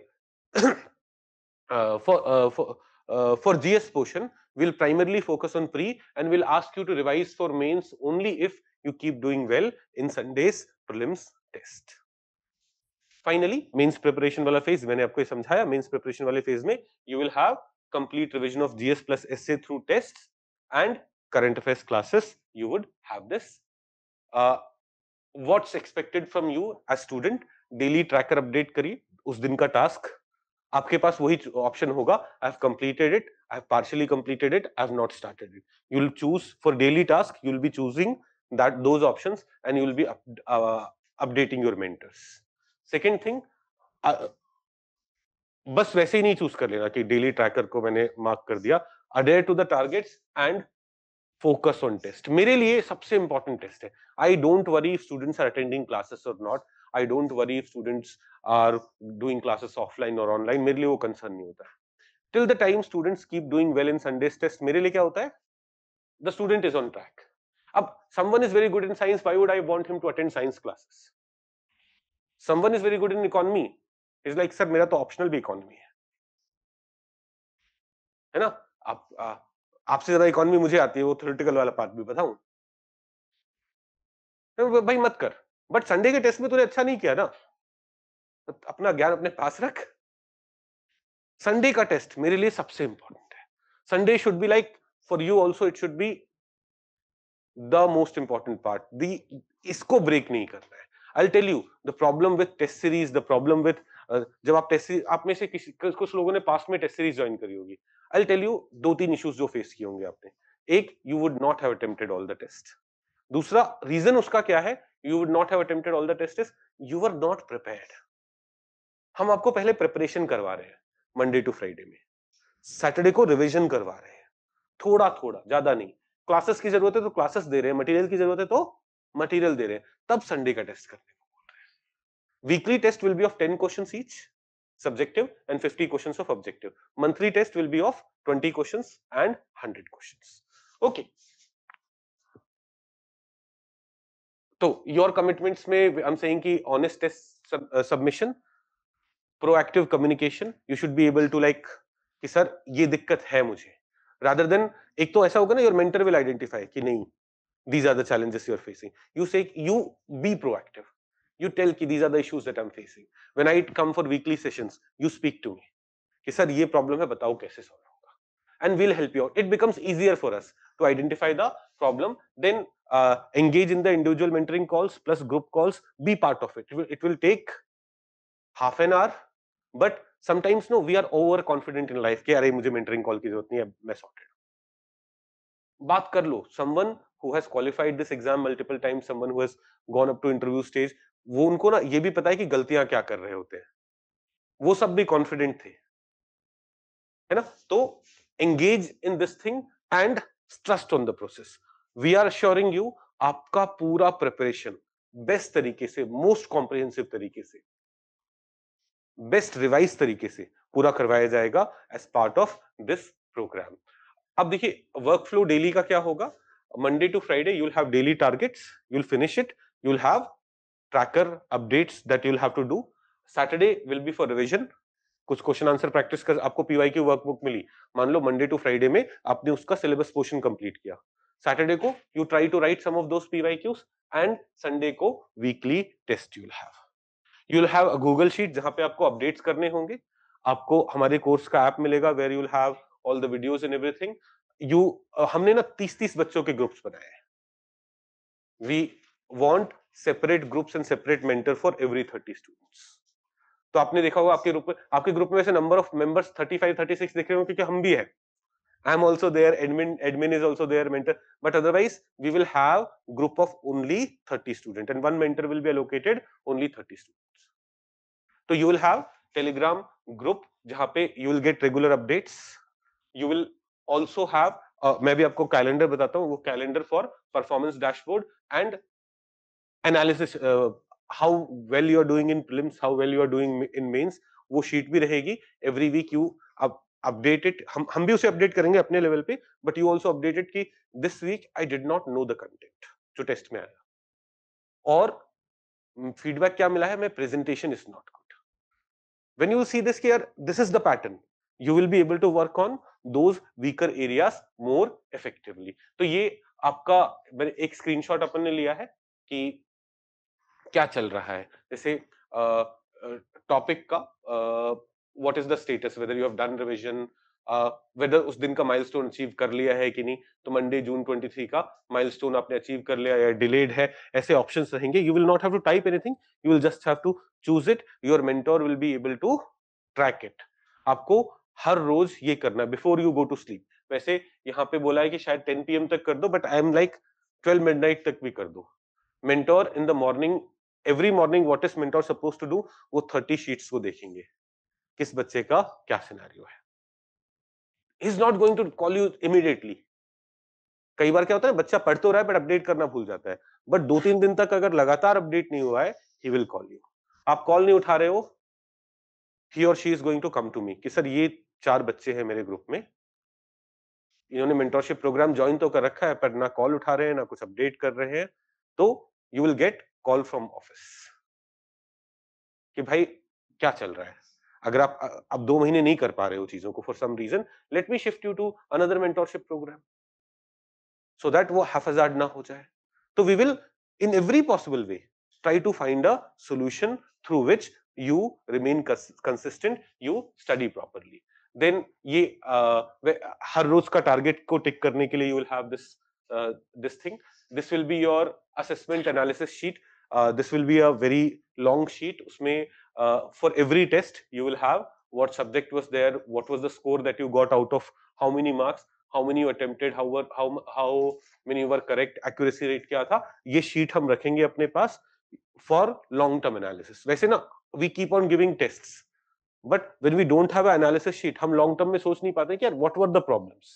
for GS portion we'll primarily focus on pre and we'll ask you to revise for mains only if you keep doing well in Sunday's prelims test. Finally, mains preparation वाला phase मैंने आपको ये समझाया. Mains preparation वाले phase में you will have complete revision of GS plus essay through tests and current affairs classes. You would have this. What's expected from you as student? Daily tracker update करिए. उस दिन का task आपके पास वही option होगा. I have completed it. I have partially completed it. I have not started it. You will choose for daily task. You will be choosing those options and you will be updating your mentors. Second thing, बस वैसे ही नहीं choose कर लेना कि daily tracker को मैंने mark कर दिया. Adhere to the targets and focus on test. मेरे लिए सबसे इंपॉर्टेंट टेस्ट है. I don't worry if students are attending classes और not. I don't worry if students are doing classes offline और ऑनलाइन. मेरे लिए वो कंसर्न नहीं होता है. Till the time students keep doing well in Sundays test, मेरे लिए क्या होता है? The student is on track. अब someone is very good in science, why would I want him to attend science classes? Someone is very good in economy, is like sir मेरा तो optional भी economy है ना. आपसे ज्यादा economy मुझे आती है, वो थ्योरेटिकल वाला पार्ट भी बताऊं. तो भाई मत कर, बट संडे के टेस्ट में तूने अच्छा नहीं किया ना, तो अपना ज्ञान अपने पास रख. संडे का टेस्ट मेरे लिए सबसे इंपॉर्टेंट है. Sunday should be like for you also, it should be the most important part. इसको ब्रेक नहीं करना है. I'll tell you the problem with test series, the problem with जब आप टेस्ट सीरीज, आप में से कुछ लोगों ने पास्ट में टेस्ट सीरीज ज्वाइन करी होगी. I'll tell you 2-3 इश्यूज जो फेस किए होंगे आपने. एक, you would not have attempted all the test. दूसरा रीजन उसका क्या है? You would not have attempted all the tests is you were not prepared. हम आपको पहले प्रिपरेशन करवा रहे हैं मंडे टू फ्राइडे में, सैटरडे को रिवीजन करवा रहे हैं, थोड़ा थोड़ा, ज्यादा नहीं. क्लासेस की जरूरत है तो क्लासेस दे रहे हैं, मटेरियल की जरूरत है तो मटेरियल दे रहे हैं, तब संडे का टेस्ट करने को बोल रहे हैं। Weekly test will be of 10 questions each subjective and 50 questions of objective. Monthly test will be of 20 questions and 100 questions. Okay. So your commitments में I'm saying कि honest test submission, proactive communication, you should be able to like कि sir ये दिक्कत है मुझे, rather than एक तो ऐसा होगा ना your mentor will identify कि नहीं these are the challenges you are facing. You say you be proactive. You tell कि these are the issues that I'm facing. When I come for weekly sessions, you speak to me कि sir ये problem है, बताओ कैसे solve होगा, and we'll help you out. It becomes easier for us to identify the problem, then engage in the individual mentoring calls plus group calls, be part of it. It will take half an hour, but sometimes no, we are overconfident in life कि अरे मुझे mentoring call की जरूरत नहीं है, मैं sorted. बात कर लो, someone who has qualified this exam multiple times, someone who has gone up to interview stage, वो उनको ना ये भी पता है कि गलतियां क्या कर रहे होते हैं, वो सब भी कॉन्फिडेंट थे, है ना? तो engage in this thing and trust on the process. We are assuring you आपका पूरा प्रिपरेशन बेस्ट तरीके से, मोस्ट कॉम्प्रिहेंसिव तरीके से, बेस्ट रिवाइज तरीके से पूरा करवाया जाएगा as part of this program. अब देखिए वर्क फ्लो डेली का क्या होगा, Monday to Friday you will have daily targets, you will finish it, you will have tracker updates that you will have to do. Saturday will be for revision, कुछ question answer practice कर, आपको PYQ workbook मिली, मान लो Monday to Friday में आपने उसका syllabus portion complete किया, Saturday को you try to write some of those PYQs and Sunday को weekly test you will have a Google sheet जहां पे आपको अपडेट्स करने होंगे, आपको हमारे कोर्स का ऐप मिलेगा where you will have all the videos and everything. You हमने ना 30-30 बच्चों के ग्रुप्स बनाए हैं, we want separate groups and separate mentor for every 30 students. तो आपने देखा होगा आपके ग्रुप में वैसे नंबर ऑफ मेंबर्स 35-36 दिख रहे हो क्योंकि हम भी है, I am also there, admin is also there, mentor, but otherwise we will have group of only 30 student and one mentor will be allocated only 30 students. तो you will have Telegram group जहां पे you will get regular updates, you will also have मैं भी आपको calendar बताता हूँ, वो calendar for performance dashboard and analysis, how well you are doing in prelims, how well you are doing in mains, वो sheet भी रहेगी। Every week you update it, हम भी उसे अपडेट करेंगे अपने लेवल पे, but you also update it कि this week I did not know the content जो टेस्ट में आया, और फीडबैक क्या मिला है, my presentation is not good. When you see this care, this is the pattern, you will be able to work on those weaker areas more effectively. तो ये आपका एक स्क्रीनशॉट अपन ने लिया है कि क्या चल रहा है, जैसे टॉपिक का what is the status, whether you have done revision, whether उस दिन का माइलस्टोन अचीव कर लिया है कि नहीं, तो मंडे जून 23 का माइलस्टोन आपने अचीव कर लिया या डिलेड है, ऐसे ऑप्शंस रहेंगे। You will not have to type anything, you will just have to choose it, your mentor will be able to track it. आपको हर रोज ये करना before you go to sleep. वैसे यहाँ पे बोला है कि शायद 10 PM तक कर दो, but I am like 12 midnight तक भी कर दो। Mentor in the morning, every morning what is mentor suppose to do, वो 30 शीट्स को देखेंगे किस बच्चे का क्या सिनेरियो है। He is not going to call you immediately. कई बार क्या होता है, बच्चा पढ़ तो रहा है बट अपडेट करना भूल जाता है, बट 2-3 दिन तक अगर लगातार अपडेट नहीं हुआ है, ही विल कॉल यू। आप कॉल नहीं उठा रहे हो, ही और she is going to come to me कि सर ये 4 बच्चे हैं मेरे ग्रुप में, इन्होंने मेंटरशिप प्रोग्राम ज्वाइन तो कर रखा है पर ना कॉल उठा रहे हैं ना कुछ अपडेट कर रहे हैं, तो you will gate call from office कि भाई क्या चल रहा है। अगर आप अब 2 महीने नहीं कर पा रहे हो चीजों को for some reason, let me shift you to another mentorship program so that वो हैफाजार्ड ना हो जाए। तो we will in every possible way try to find a solution through which you remain consistent, you study properly. Then ये हर रोज का target को टिक करने के लिए you will have this thing, this will be your assessment analysis sheet, this will be a very long sheet, उसमें for every test you will have what subject was there, what was the score that you got out of how many marks, how many you attempted, how many were correct, accuracy rate क्या था, ये sheet हम रखेंगे अपने पास for long term analysis। वैसे ना we keep on giving tests, but when we don't have an analysis sheet, हम long term में सोच नहीं पाते कि यार what were the problems।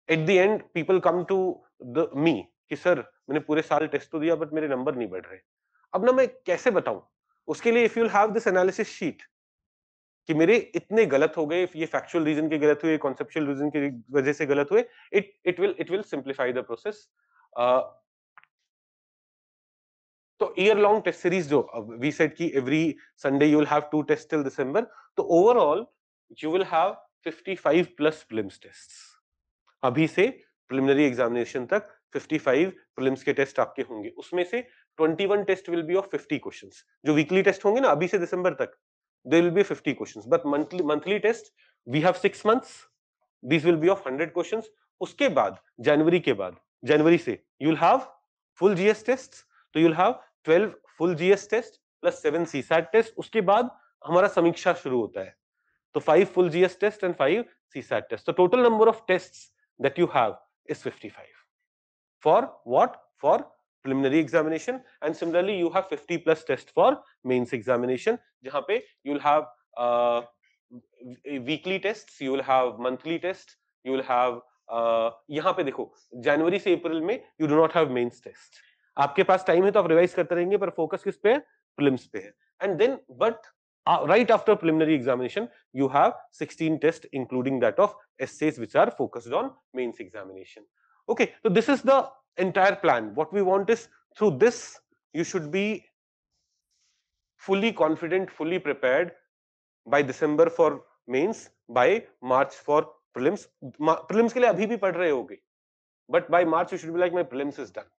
At the end people come to me कि सर मैंने पूरे साल टेस्ट तो दिया बट मेरे नंबर नहीं बढ़ रहे। अब ना मैं कैसे बताऊं? उसके लिए if you have this analysis sheet कि मेरे इतने गलत हो गए, ये फैक्चुअल रीजन के गलत हुए, कॉन्सेप्चुअल रीजन की वजह से गलत हुए, it will simplify the process. तो ईयर लॉन्ग टेस्ट सीरीज जो वी सेड की every Sunday you will have 2 test till December, तो overall you will have 55 plus prelims tests. अभी से प्रिलिमिनरी एग्जामिनेशन तक 55 प्रीलिम्स के टेस्ट आपके होंगे, उसमें से 21 test will be of 50 questions. जो वीकली टेस्ट होंगे ना अभी से दिसंबर तक, there will be 50 questions, but monthly test we have 6 months, this will be of 100 questions. उसके बाद जनवरी से you will have full GS test, तो you will have 12 full GS test plus 7 CSAT test. उसके बाद हमारा समीक्षा शुरू होता है, तो 5 full GS tests and 5 CSAT tests. The total number of tests that you have is 55. For what? For preliminary examination, and similarly you have 50 plus tests for mains examination, जहां पे you'll have weekly tests, you will have monthly tests, you will have यहाँ पे देखो जनवरी से अप्रैल में you do not have mains test. आपके पास time है तो आप रिवाइज करते रहेंगे, पर फोकस किस पे है? प्रीलिम्स पे है। And then but right after preliminary examination you have 16 tests including that of essays which are focused on mains examination. Okay, so this is the entire plan. What we want is through this you should be fully confident, fully prepared by December for mains, by March for prelims. Prelims के लिए अभी भी पढ़ रहे होगे, but by March you should be like my prelims is done.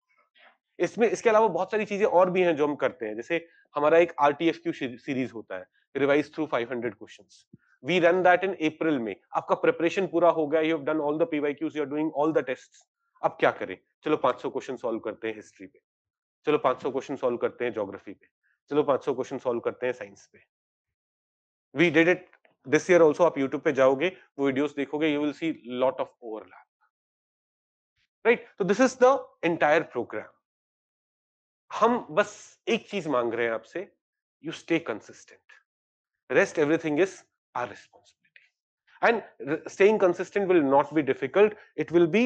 इसमें इसके अलावा बहुत सारी चीजें और भी हैं जो हम करते हैं, जैसे हमारा एक RTFQ सीरीज होता है, revise through 500 questions. We run that in April में। आपका प्रिपरेशन पूरा हो गया, you have done all the PYQs, you are doing all the tests. अब क्या करें? चलो 500 क्वेश्चन सॉल्व करते हैं हिस्ट्री पे, चलो 500 क्वेश्चन सॉल्व करते हैं ज्योग्राफी पे, चलो 500 क्वेश्चन सॉल्व करते हैं साइंस पे। We did it this year also. आप यूट्यूब पे जाओगे, वो वीडियोस देखोगे, you will see lot of overlap, right? तो this is the entire program. हम बस एक चीज मांग रहे हैं आपसे, you stay consistent, rest everything is our responsibility, and staying consistent will not be difficult, it will be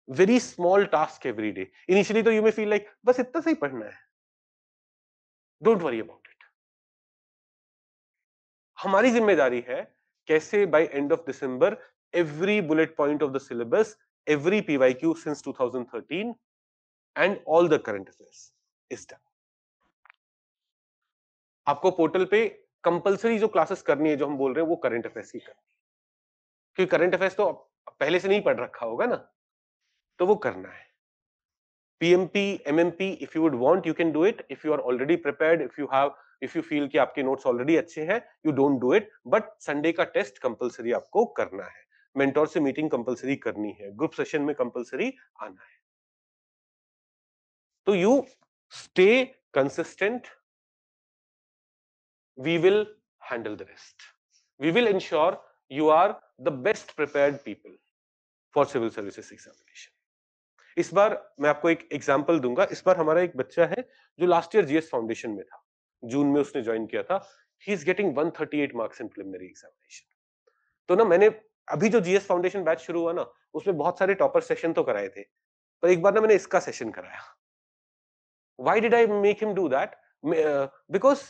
very small task every day. Initially तो यू मे फील लाइक बस इतना सा ही पढ़ना है, डोंट वरी अबाउट इट। हमारी जिम्मेदारी है कैसे by end of December every bullet point of the syllabus, every PYQ since 2013 and all the current affairs is done. आपको पोर्टल पे कंपलसरी जो क्लासेस करनी है, जो हम बोल रहे हैं, वो करंट अफेयर्स की करनी है, क्योंकि करंट अफेयर्स तो पहले से नहीं पढ़ रखा होगा ना, तो वो करना है। PMP, MMP, if you would want, you can do it. If you are already prepared, if you feel कि आपके नोट्स ऑलरेडी अच्छे हैं, you don't do it. But Sunday का टेस्ट कंपलसरी आपको करना है, मेंटोर से मीटिंग कंपलसरी करनी है, ग्रुप सेशन में कंपलसरी आना है। तो you stay consistent. We will handle the rest. We will ensure you are the best prepared people for civil services examination. इस बार मैं आपको एक एग्जांपल दूंगा। इस बार हमारा एक बच्चा है जो लास्ट ईयर जीएस फाउंडेशन में था, जून में उसने ज्वाइन किया था। He is getting 138 marks in preliminary examination. तो ना मैंने अभी जो जीएस फाउंडेशन बैच शुरू हुआ ना, उसमें बहुत सारे टॉपर सेशन तो कराए थे, पर एक बार ना मैंने इसका सेशन कराया। Why did I make him do that? Because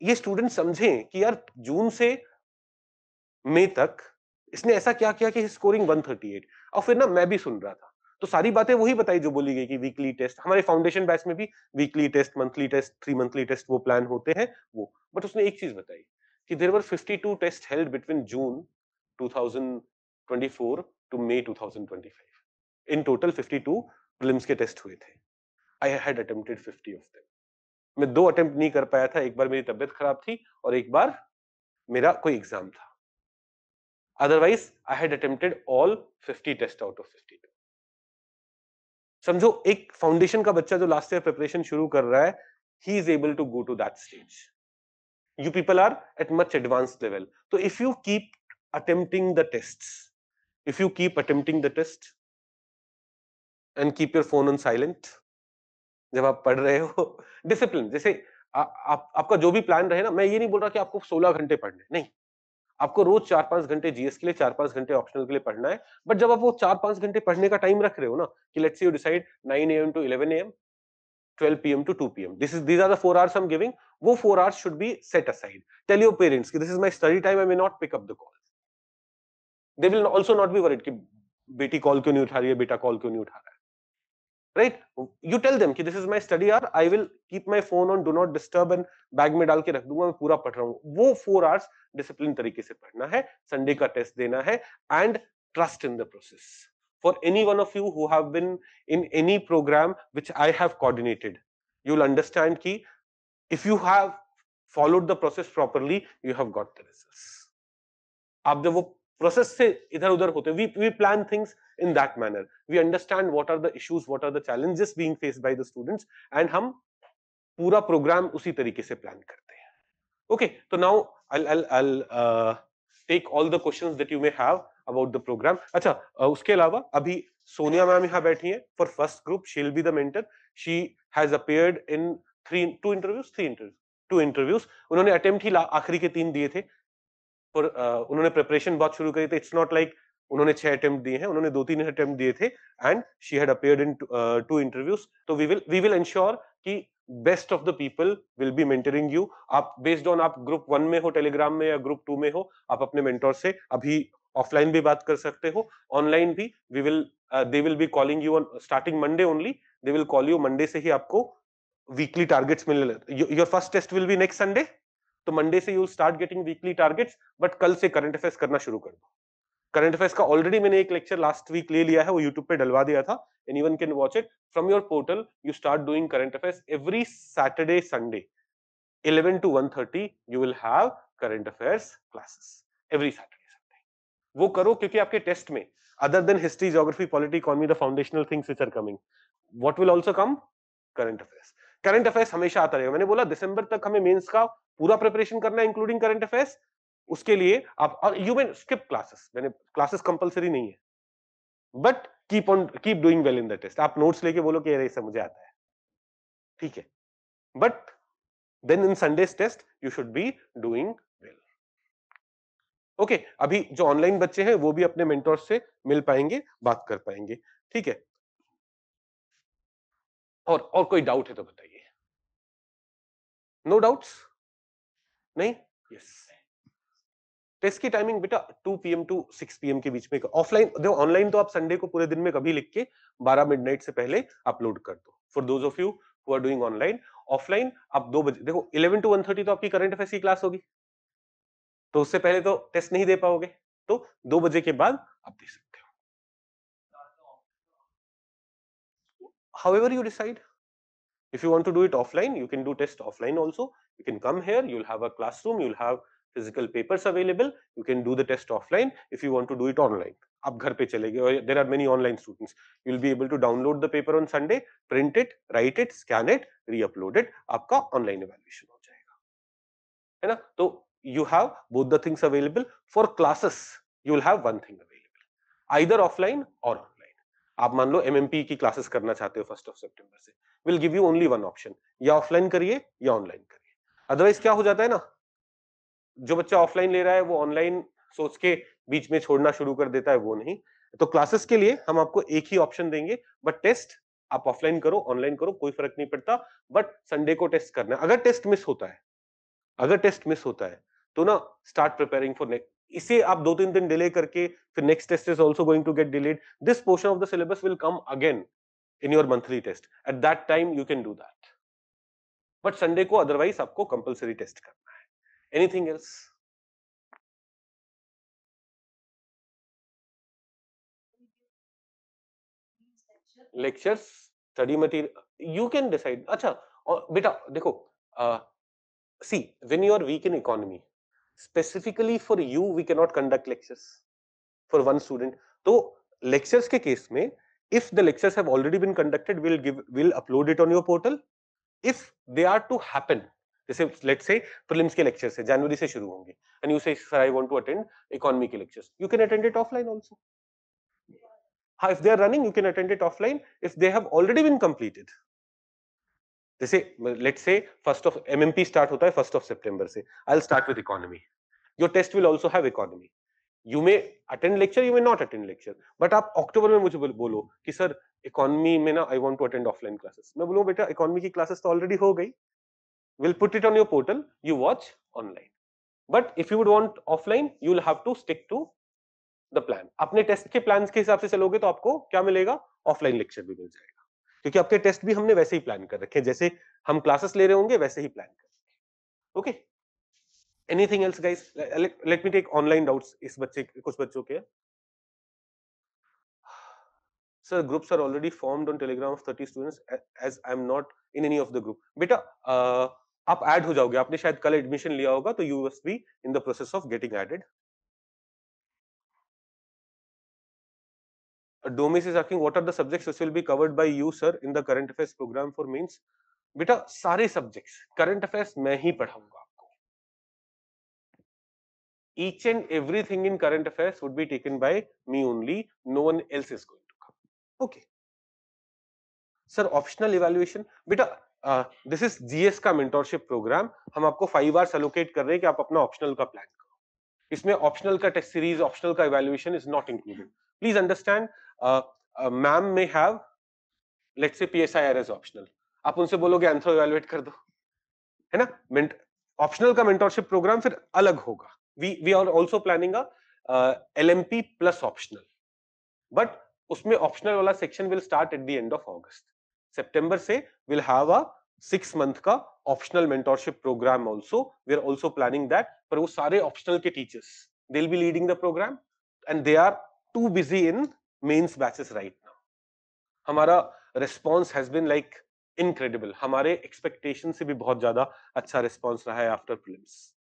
ये स्टूडेंट समझें कि यार जून से मई तक इसने ऐसा क्या किया कि स्कोरिंग 138। और फिर ना मैं भी सुन रहा था, तो सारी बातें वही बताई जो बोली गई कि वीकली टेस्ट, हमारे फाउंडेशन बैच में भी weekly test, monthly test, 3 monthly test वो प्लान होते हैं वो। बट उसने एक चीज बताई कि there were 52 test held between June 2024 to May 2025। In total 52 prelims के टेस्ट हुए थे। I had attempted 50 of them. मैं 2 अटेम्प्ट नहीं कर पाया था, एक बार मेरी तबीयत खराब थी और एक बार मेरा कोई एग्जाम था। Otherwise, I had attempted all 50 tests out of 52. समझो एक फाउंडेशन का बच्चा जो लास्ट ईयर प्रिपरेशन शुरू कर रहा है, he is able to go to that stage. You people are at much advanced level. So if you keep attempting the tests, if you keep attempting the test and keep your phone on silent, जब आप पढ़ रहे हो, discipline, जैसे आपका जो भी plan रहे ना, मैं ये नहीं बोल रहा कि आपको 16 घंटे पढ़ने, नहीं, आपको रोज 4-5 घंटे जीएस के लिए, 4-5 घंटे ऑप्शनल के लिए पढ़ना है, बट जब आप वो 4-5 घंटे पढ़ने का टाइम रख रहे हो ना, कि let's say you decide 9 AM to 11 AM, 12 PM to 2 PM, these are the 4 hours I'm giving. वो 4 hours should be set aside. Tell your parents कि this is my study time, I may not pick up the call. They will also not be worried कि बेटी call क्यों नहीं उठा रही है, बेटा कॉल क्यों नहीं उठा रहा है, राइट? यू टेल देम कि this is my study hour, I will keep my phone on do not disturb and bag में डाल के रख दूंगा, मैं पूरा पढ़ रहा हूँ। वो 4 आवर्स डिसिप्लिन तरीके से पढ़ना है, संडे का टेस्ट देना है, and trust in the process. For any one of you who have been in any program which I have coordinated, you will understand कि if you have followed the process properly, you have got the results. आप जब वो process से इधर उधर होते, we plan things in that manner, we understand what are the issues, what are the challenges being faced by the students, and हम पूरा programme उसी तरीके से प्लान करते हैं। Okay, so now I'll take all the questions that you may have about the program. अच्छा, उसके अलावा अभी सोनिया मैम यहाँ बैठी हैं for first group, she'll be the mentor. She has appeared in two interviews. उन्होंने attempt ही आखिरी के 3 दिए थे, पर उन्होंने प्रिपरेशन बहुत शुरू करी थी। इट्स नॉट लाइक उन्होंने 6 अटेम्प्ट दिए हैं, उन्होंने 2-3 अटेम्प्ट दिए थे, and she had appeared in 2 interviews. तो वी विल इंश्योर कि best of the people will be mentoring you. आप बेस्ड ऑन आप ग्रुप 1 में हो टेलीग्राम में या ग्रुप 2 में हो, आप अपने मेंटोर से अभी ऑफलाइन भी बात कर सकते हो, ऑनलाइन भी। They will be calling you on starting Monday only, they will call you Monday से ही आपको वीकली टारगेट्स मिलने। Your first test will be next Sunday, तो मंडे से you start getting weekly targets, but कल से current affairs करना शुरू कर दो। करंट अफेयर्स का ऑलरेडी मैंने एक लेक्चर लास्ट वीक ले लिया है, वो यूट्यूब पे डलवा दिया था, anyone can watch it from your portal. You start doing current affairs every Saturday Sunday 11 to 1:30 you will have current affairs classes every Saturday Sunday. वो करो, क्योंकि आपके टेस्ट में other than history, geography, polity, economy, the foundational things which are coming, what will also come? Current affairs. Current affairs हमेशा आता रहेगा। मैंने बोला दिसंबर तक हमें मेंस का पूरा प्रिपरेशन करना है इंक्लूडिंग करंट अफेयर्स। उसके लिए आप यू कैन स्किप क्लासेस, मैंने क्लासेस कंपलसरी नहीं है, but keep doing well in the test. आप नोट्स लेके बोलो कि ऐसा मुझे आता है, ठीक है, but then in Sundays test you should be doing well. Okay, अभी जो ऑनलाइन बच्चे हैं वो भी अपने मेंटोर से मिल पाएंगे, बात कर पाएंगे, ठीक है। और कोई डाउट है तो बताइए। No doubts? नहीं? यस। टेस्ट की टाइमिंग बेटा 2 PM टू 6 PM के बीच में। ऑफलाइन देखो, ऑनलाइन तो आप संडे को पूरे दिन में कभी लिख के 12 मिडनाइट से पहले अपलोड कर दो। For those of you who are doing online, offline आप 2 बजे देखो, 11 to 1:30 तो आपकी करंट अफेयर्स की क्लास होगी, तो उससे पहले तो टेस्ट नहीं दे पाओगे, तो 2 बजे के बाद आप दे सकते हो। However you decide. If you want to do it offline, you can do test offline also. You can come here, you'll have a classroom, you'll have physical papers available. You can do the test offline. If you want to do it online, आप घर पे चले गए, there are many online students. You'll be able to download the paper on Sunday, print it, write it, scan it, re-upload it. आपका online evaluation हो जाएगा, है ना? तो you have both the things available. For classes, you will have one thing available, either offline or online. आप मान लो MMP की classes करना चाहते हो 1 सितंबर से, will give you only one option, या ऑफलाइन करिए या ऑनलाइन करिए। अदरवाइज क्या हो जाता है ना, जो बच्चा ऑफलाइन ले रहा है वो ऑनलाइन सोच के बीच में छोड़ना शुरू कर देता है, वो नहीं। तो क्लासेस के लिए हम आपको एक ही ऑप्शन देंगे, बट टेस्ट आप ऑफलाइन करो ऑनलाइन करो कोई फर्क नहीं पड़ता, बट संडे को टेस्ट करना है। अगर टेस्ट मिस होता है तो ना स्टार्ट प्रिपेयरिंग फॉर नेक्स्ट। इसे आप 2-3 दिन डिले करके फिर next test is also going to get delayed, this portion of the syllabus will come again in your monthly test. At that time you can do that, but Sunday को otherwise आपको compulsory test करना है। Anything else? Lectures, study material you can decide। अच्छा, और बेटा देखो, see when you are weak in economy, specifically for you we cannot conduct lectures for one student। तो lectures के केस में if the lectures have already been conducted, we'll upload it on your portal। if they are to happen, जैसे let's say prelims के lectures है जनवरी से शुरू होंगे, and you say sir I want to attend economy के lectures, you can attend it offline also। हाँ, if they are running you can attend it offline if they have already been completed। जैसे let's say first of MMP start होता है 1 सितंबर से, I'll start with economy, your test will also have economy. You may attend lecture, you may not attend lecture, but आप अक्टूबर में मुझे बोलो कि सर इकोनॉमी में ना I want to attend offline classes. मैं बोलूँ बेटा इकोनॉमी की क्लासेस तो ऑलरेडी हो गई. We'll put it on your portal, you watch online. But if you would want offline, you'll have to stick to the plan. अपने test के plans के हिसाब से चलोगे तो आपको क्या मिलेगा? ऑफलाइन लेक्चर भी मिल जाएगा, क्योंकि आपके टेस्ट भी हमने वैसे ही प्लान कर रखे हैं, जैसे हम क्लासेस ले रहे होंगे वैसे ही प्लान कर. Okay, anything else guys? Let me take online doubts. इस बच्चे कुछ बच्चों के sir groups are already formed on Telegram of 30 students as I am not in any of the group. बेटा आप ऐड हो जाओगे, आपने शायद कल एडमिशन लिया होगा तो you must be in the process of getting added. Domis is asking what are the subjects which will be covered by you sir in the current affairs program for mains. बेटा सारे subjects current affairs मैं ही पढ़ाऊंगा आपको. Each and everything in current affairs would be taken by me only. No one else is going to come. Okay. Sir optional evaluation बेटा this is GS का mentorship programme. हम आपको 5 hours allocate कर रहे हैं कि आप अपना ऑप्शनल का प्लान करो. इसमें ऑप्शनल का टेस्ट सीरीज, ऑप्शनल का evaluation is not included. Please understand. Ma'am में have let's say PSIR as optional. आप उनसे बोलोगे एंथ्रो इवैल्यूएट कर दो, है ना. ऑप्शनल का मेंटोरशिप प्रोग्राम फिर अलग होगा. We are also planning a LMP plus optional, but उसमें ऑप्शनल वाला section will start at the end of August. सितंबर से विल हैव अ 6 मंथ का optional mentorship program also. We are also planning that. पर वो सारे optional के teachers they will be leading the program and they are too busy in mains batches right now. हमारा response has been like incredible. हमारे expectation से भी बहुत ज्यादा अच्छा रिस्पांस रहा है after prelims.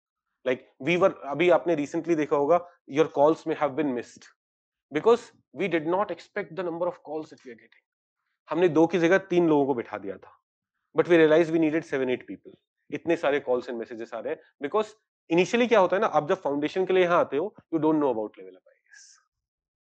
Like we were, अभी आपने रिसेंटली देखा होगा, your calls may have been missed because we did not expect the number of calls that we are getting. हमने 2 की जगह 3 लोगों को बिठा दिया था, but we realized we needed 7-8 people. इतने सारे कॉल्स एंड मैसेजेस आ रहे हैं because इनिशियली क्या होता है ना, आप जब फाउंडेशन के लिए यहाँ आते हो, you don't know about level up IAS.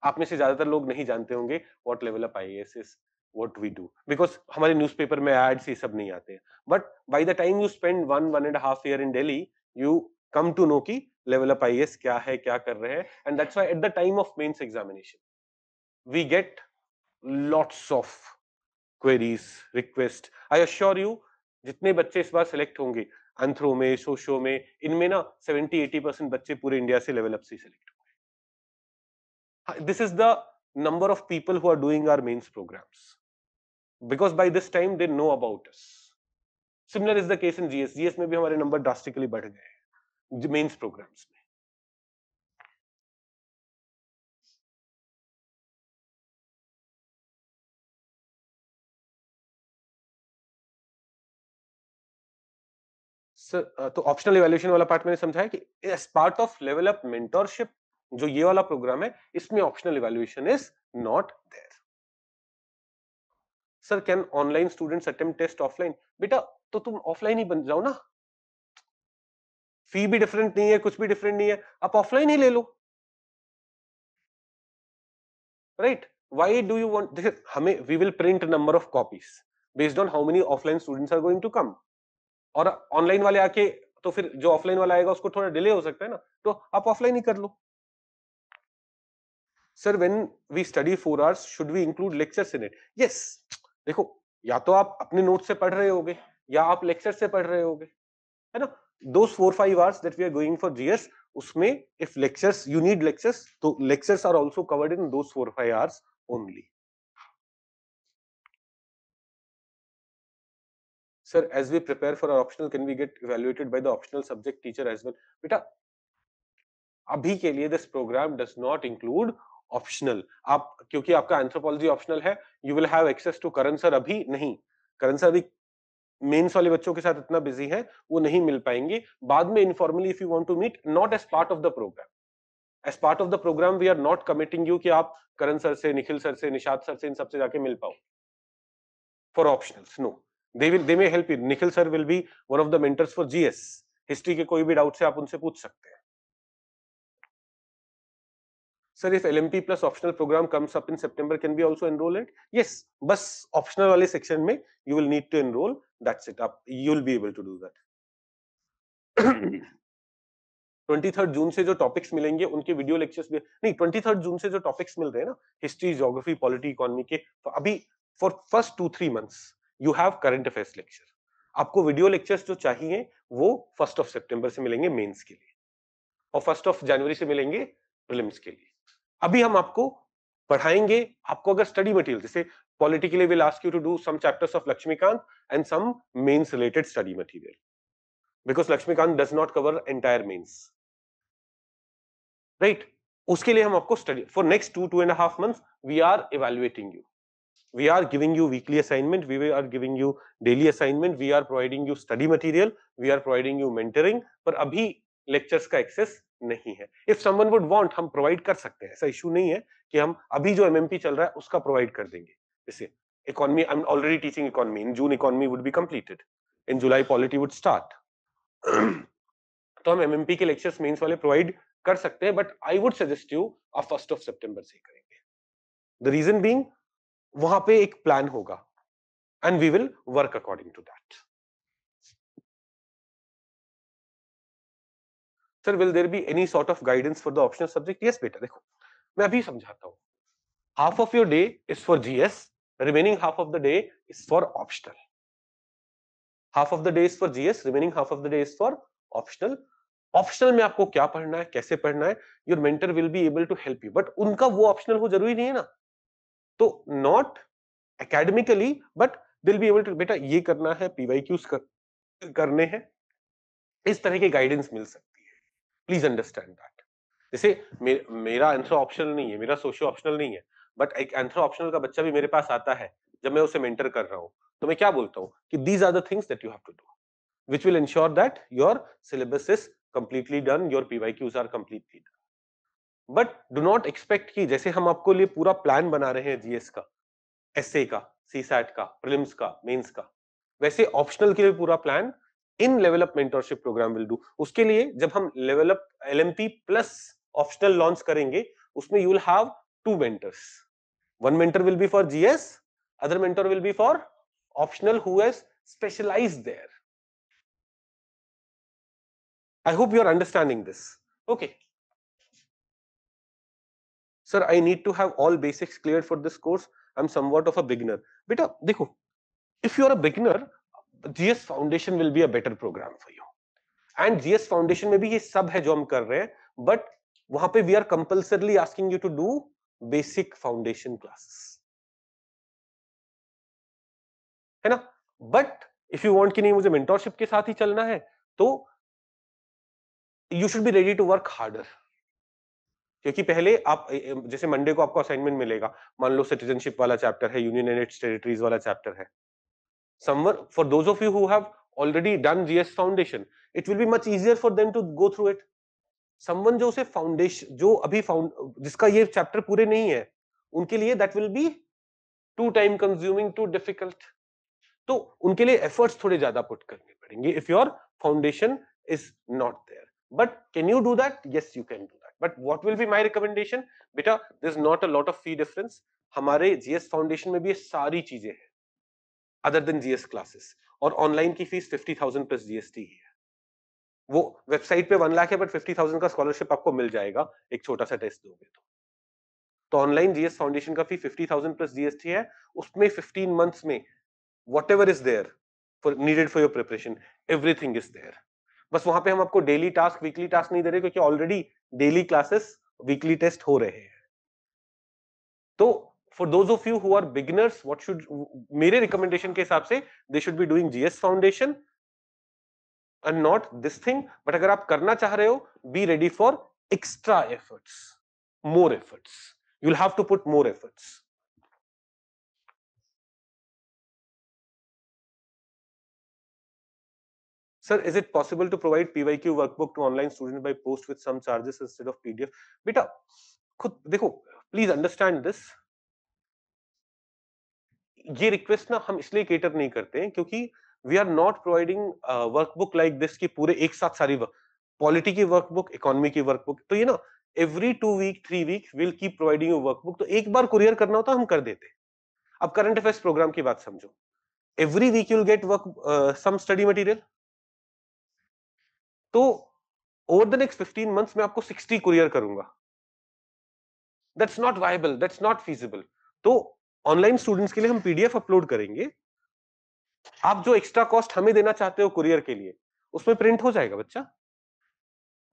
आप में से ज्यादातर लोग नहीं जानते होंगे what level up IAS is, what we do, because हमारे न्यूज़पेपर में एड्स ये सब नहीं आते हैं. But by the time you spend 1.5 year in Delhi, you come to know कि level up IAS क्या है, क्या कर रहे हैं. And that's why at the time of mains examination we get lots of queries, request. I assure you, जितने बच्चे इस बार सिलेक्ट होंगे एंथ्रो में, सोशो में, इनमें ना 70-80% बच्चे पूरे इंडिया से लेवल अप से सिलेक्ट होंगे. This is the number of people who are doing our mains programs, because by this time they know about us. Similar is the case in GS. GS में भी हमारे number drastically बढ़ गए हैं mains programs में. Sir तो optional evaluation वाला part मैंने समझाया कि as part of level up mentorship जो ये वाला प्रोग्राम है, इसमें optional evaluation is not there. Sir can online students attempt test offline? बेटा तो तुम ऑफलाइन ही बन जाओ ना. फी भी डिफरेंट नहीं है, कुछ भी डिफरेंट नहीं है, आप ऑफलाइन ही ले लो. Right? Why do you want? देखिए हमें we will print number of copies based on how many offline students are going to come. और ऑनलाइन वाले आके तो फिर जो ऑफलाइन वाला आएगा उसको थोड़ा डिले हो सकता है ना, तो आप ऑफलाइन ही कर लो. Sir when we study 4 hours should we include lectures in it? Yes. देखो, या तो आप अपने नोट से पढ़ रहे होगे या आप लेक्चर से पढ़ रहे होगे, है ना. those 4-5 hours that we are going for GS, उसमें if lectures you need lectures, तो lectures are also covered in those 4-5 hours only. Sir, as we prepare for our optional, can we get evaluated by the optional subject teacher as well? बेटा अभी के लिए this program does not include optional. आप क्योंकि आपका anthropology optional है, you will have access to Karan sir. अभी नहीं, करण सर अभी मेंस वाले बच्चों के साथ इतना बिजी है, वो नहीं मिल पाएंगे. बाद में informally if you want to meet, not as part of the programme. As part of the programme we are not committing you कि आप करण सर से, निखिल सर से, निशात सर से, इन सबसे जाके मिल पाओ for optionals. No, they may help you. Nikhil sir will be one of the mentors for GS. History के कोई भी डाउट से आप उनसे पूछ सकते हैं. Sir, if LMP plus optional program comes up in September, can we also enroll it? Yes, बस optional वाले section में you will need to enroll. That's it. आप you'll be able to do that. 23 जून से जो topics मिलेंगे उनके video lectures भी नहीं, 23 जून से जो टॉपिक्स मिल रहे हैं ना, हिस्ट्री, ज्योग्राफी, पॉलिटी, इकोनॉमी के, तो अभी for first 2-3 months you have current affairs lecture. आपको वीडियो लेक्चर्स जो चाहिए वो 1 सितंबर से मिलेंगे मेंस के लिए, और 1 जनवरी से मिलेंगे प्रीलिम्स के लिए। अभी हम आपको पढ़ाएंगे, आपको अगर स्टडी मटेरियल जैसे पॉलिटी के लिए will ask you to do some chapters of Laxmikanth and some mains related study material, because Laxmikanth does not cover entire mains, right? उसके लिए हम आपको study for next 2-2.5 months we are evaluating you, we are giving you weekly assignment, we are giving you daily assignment, we are providing you study material, we are providing you mentoring, पर अभी lectures का access नहीं है। if someone would want हम provide कर सकते हैं, ऐसा issue नहीं है कि हम अभी जो MMP चल रहा है उसका provide कर देंगे। जैसे economy, I'm already teaching economy, in June economy would be completed, in July polity would start तो हम MMP के lectures mains वाले provide कर सकते हैं, but I would suggest you आप 1 September से करेंगे। the reason being वहां पे एक प्लान होगा and we will work according to that. Sir will there be any sort of guidance for the optional subject? Yes बेटा, देखो मैं अभी समझाता हूं। Half of your day is for GS, remaining half of the day is for optional. Half of the day is for GS, remaining half of the day is for optional. Optional में आपको क्या पढ़ना है, कैसे पढ़ना है, your mentor will be able to help you, but उनका वो ऑप्शनल हो जरूरी नहीं है ना, तो not academically but they'll be able to, बेटा ये करना है, पीवाईक्यूज करने हैं, इस तरह की गाइडेंस मिल सकती है। Please understand that. जैसे मेरा एंथ्रो ऑप्शनल नहीं है, मेरा सोशियो ऑप्शनल नहीं है, बट एक एंथ्रो ऑप्शनल का बच्चा भी मेरे पास आता है, जब मैं उसे मेंटर कर रहा हूं तो मैं क्या बोलता हूं कि these are the things that you have to do which will ensure that your syllabus is completely done, your PYQs are completely done. But do not expect कि जैसे हम आपको लिए पूरा प्लान बना रहे हैं जीएस का, एसए का, सीसैट का, प्रीलिम्स का, मेंस का, वैसे ऑप्शनल के लिए पूरा plan in level up mentorship programme will do. उसके लिए जब हम level up LMP plus optional launch करेंगे, उसमें you will have 2 mentors, one mentor will be for GS, other mentor will be for optional who has specialised there. I hope you are understanding this. Okay sir, I need to have all basics clear for this course, I am somewhat of a beginner. बेटा देखो, if you are a beginner, GS Foundation will be a better program for you. And GS Foundation में भी ये सब है जो हम कर रहे हैं, but वहां पे we are compulsorily asking you to do basic foundation classes, है ना? But if you want कि नहीं मुझे mentorship के साथ ही चलना है, तो you should be ready to work harder. क्योंकि पहले आप जैसे मंडे को आपको असाइनमेंट मिलेगा, मान लो सिटीजनशिप वाला चैप्टर है, यूनियन एंड इट्स टेरिटरीज वाला चैप्टर है। Someone, for those of you who have already done GS Foundation, it will be much easier for them to go through it. Someone जो उसे foundation, जो अभी जिसका ये चैप्टर पूरे नहीं है, उनके लिए that will be too time consuming, too difficult. तो उनके लिए एफर्ट्स थोड़े ज्यादा पुट करने पड़ेंगे if your foundation is not there. But can you do that? Yes, you can do that. But what will be my recommendation? बेटा, there's not a lot of fee difference. हमारे GS Foundation में भी ये सारी चीजें हैं other than GS classes, और online की फीस 50,000 प्लस जीएसटी ही है। वो वेबसाइट पे 1 लाख है, बट 50,000 का स्कॉलरशिप आपको मिल जाएगा एक छोटा सा टेस्ट दोगे तो ऑनलाइन जीएस फाउंडेशन का फी 50,000 प्लस जीएसटी है। उसमें 15 मंथ्स में whatever is there for needed for your preparation, everything is there. बस वहां पे हम आपको डेली टास्क, वीकली टास्क नहीं दे रहे, क्योंकि already daily classes, weekly test हो रहे हैं। तो for those of you who are beginners, what should, मेरे रिकमेंडेशन के हिसाब से they should be doing GS foundation and not this thing. But अगर आप करना चाह रहे हो, be ready for extra efforts, more efforts. You'll have to put more efforts. Sir, is it possible to provide PYQ workbook to online students by post with some charges instead of PDF? बेटा खुद देखो, please understand this. ये request ना हम इसलिए cater नहीं करते हैं क्योंकि we are not providing workbook like this की पूरे एक साथ सारी पॉलिटी की वर्कबुक, इकोनॉमी की वर्कबुक, तो ये ना every 2 week 3 week will keep providing you workbook. तो एक बार कुरियर करना होता हम कर देते। अब करंट अफेयर्स प्रोग्राम की बात समझो, every week you will get work some study material. तो ओवर द नेक्स्ट 15 मंथ्स मैं आपको 60 कुरियर करूंगा, that's not viable, that's not feasible. तो ऑनलाइन स्टूडेंट्स के लिए हम पीडीएफ अपलोड करेंगे, आप जो एक्स्ट्रा कॉस्ट हमें देना चाहते हो कुरियर के लिए उसमें प्रिंट हो जाएगा बच्चा,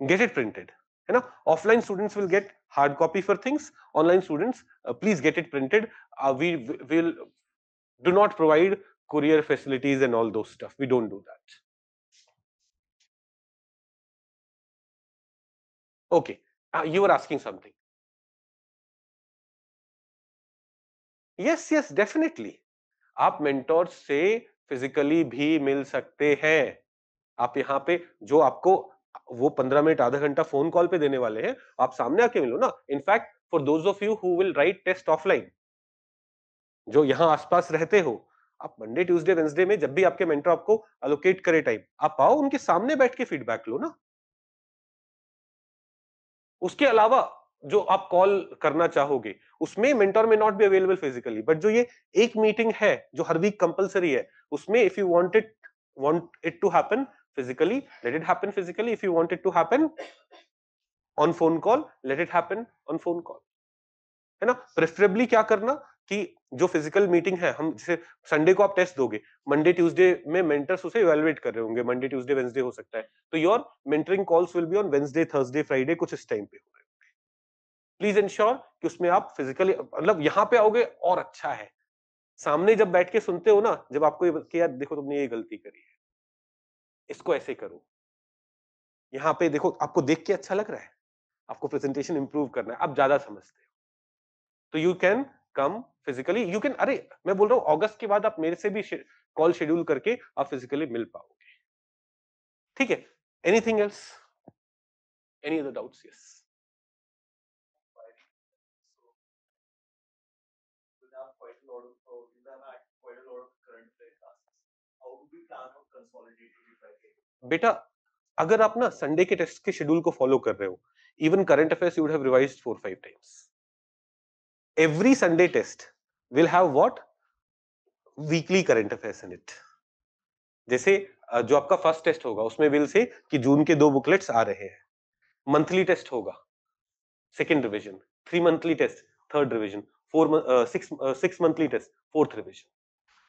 गेट इट प्रिंटेड, है ना। Offline students will get hard copy for things, online students please get it printed. We will do not provide courier facilities and all those stuff, we don't do that. Okay, you were asking something. Yes, definitely. आप mentor से physically भी मिल सकते हैं। आप यहाँ पे जो आपको वो 15 मिनट आधा घंटा फोन कॉल पे देने वाले हैं, आप सामने आके मिलो ना। In fact for those of you who will write test offline, जो यहाँ आसपास रहते हो, आप मंडे ट्यूसडे वेंसडे में जब भी आपके मेंटर आपको अलोकेट करे टाइम, आप आओ, उनके सामने बैठ के फीडबैक लो ना। उसके अलावा जो आप कॉल करना चाहोगे उसमें मेंटर में not be available physically, but जो ये एक मीटिंग है जो हर वीक कंपलसरी है, उसमें if you want it to happen physically, let it happen physically. If you want it to happen on phone call, let it happen on phone call, है ना। Preferably क्या करना कि जो फिजिकल मीटिंग है, हम जैसे संडे को आप टेस्ट दोगे, मंडे ट्यूसडे में मेंटर्स उसे इवैल्यूएट कर रहे होंगे, मंडे ट्यूसडे वेंसडे हो सकता है, तो your mentoring calls will be on Wednesday Thursday Friday, कुछ इस टाइम पे हो रहे हैं। प्लीज इंश्योर कि उसमें आप फिजिकली, मतलब यहाँ पे आओगे और अच्छा है। सामने जब बैठ के सुनते हो ना, जब आपको ये कि यार देखो तुमने ये गलती करी है, इसको ऐसे करो, यहाँ पे देखो आपको देख के अच्छा लग रहा है, आपको प्रेजेंटेशन इंप्रूव करना है, आप ज्यादा समझते हो, तो you can come physically, you can, अरे मैं बोल रहा हूँ अगस्त के बाद आप मेरे से भी कॉल शेड्यूल करके आप फिजिकली मिल पाओगे, ठीक है। Anything else, any other doubts? Yes. बेटा अगर आप ना संडे के टेस्ट के शेड्यूल को फॉलो कर रहे हो, even current affairs you would have revised 4-5 times. Every Sunday test will have what, weekly current affairs in it. जैसे जो आपका फर्स्ट टेस्ट होगा उसमें विल से कि जून के 2 बुकलेट्स आ रहे हैं, मंथली टेस्ट होगा second revision, 3 monthly test third revision, 6 monthly test fourth revision.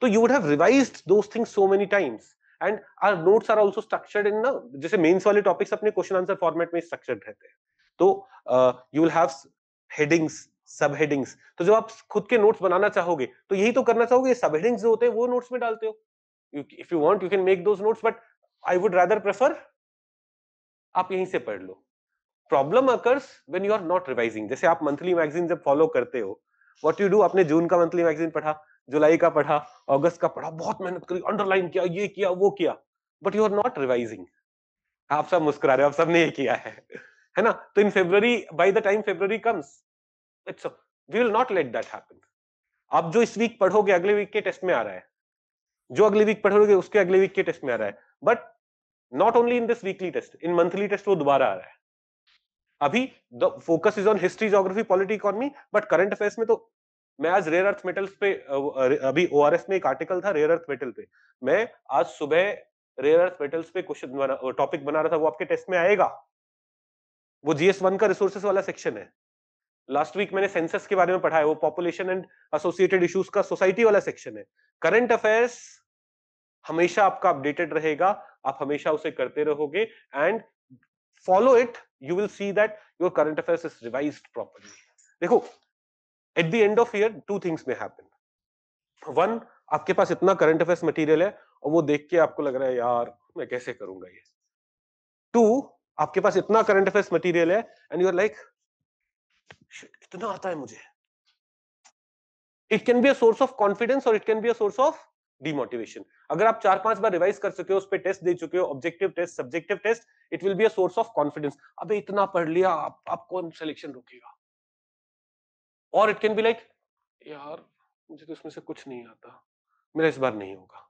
तो you would have revised those things so many times, and our notes are also structured in ना, जैसे mains वाले टॉपिक्स अपने question answer format में structured रहते हैं, तो you will have headings, सब हेडिंग्स। तो जब आप खुद के नोट्स बनाना चाहोगे तो यही तो करना चाहोगे, सब हेडिंग्स जो होते हैं वो नोट्स में डालते हो। If you want you can make those notes, but I would rather prefer आप यहीं से पढ़ लो। Problem occurs when you are not revising. जैसे आप मंथली मैगजीन जब फॉलो करते हो, व्हाट यू डू, आपने जून का मंथली मैगजीन पढ़ा, जुलाई का पढ़ा, अगस्त का पढ़ा, बहुत मेहनत करी, अंडरलाइन किया, ये किया वो किया, but you are not revising. आप सब मुस्कुरा रहे हो, आप सबने ये किया है ना। तो in February, by the time February comes, it's we will not let that happen. आप जो इस वीक पढ़ोगे अगले वीक के टेस्ट में आ रहा है, जो अगले वीक पढ़ोगे उसके अगले वीक के टेस्ट में आ रहा है, but not only in this weekly test, in monthly test वो दोबारा आ रहा है। अभी the focus is on history, geography, polity, economy, but current affairs में तो मैं आज रेयर अर्थ मेटल्स पे, अभी ओआरएस में एक आर्टिकल था रेयर अर्थ मेटल पे, मैं आज सुबह रेयर अर्थ मेटल्स पे क्वेश्चन टॉपिक बना रहा था, वो आपके टेस्ट में आएगा। वो जीएस1 का रिसोर्सेस वाला सेक्शन है। लास्ट वीक मैंने सेंसस के बारे में पढ़ा है, वो पॉपुलेशन एंड एसोसिएटेड इश्यूज का सोसाइटी वाला सेक्शन है। करंट अफेयर्स हमेशा आपका अपडेटेड रहेगा, आप हमेशा उसे करते रहोगे, and follow it, you will see that your current affairs is revised properly. देखो at the end of year two things में हैपन। वन, आपके पास इतना करंट अफेयर्स मटेरियल है और वो देख के आपको लग रहा है यार मैं कैसे करूंगा ये। टू, आपके पास इतना करंट अफेयर्स मटेरियल है एंड यू आर लाइक इतना आता है मुझे। It can be a source of confidence और it can be a source of demotivation. अगर आप 4-5 बार रिवाइज कर चुके हो, उस पे टेस्ट दे चुके हो, objective test, subjective test, it will be a source of confidence. अबे इतना पढ़ लिया, आप कौन सिलेक्शन रोकेगा। और इट कैन बी लाइक यार मुझे तो इसमें से कुछ नहीं आता, मेरा इस बार नहीं होगा।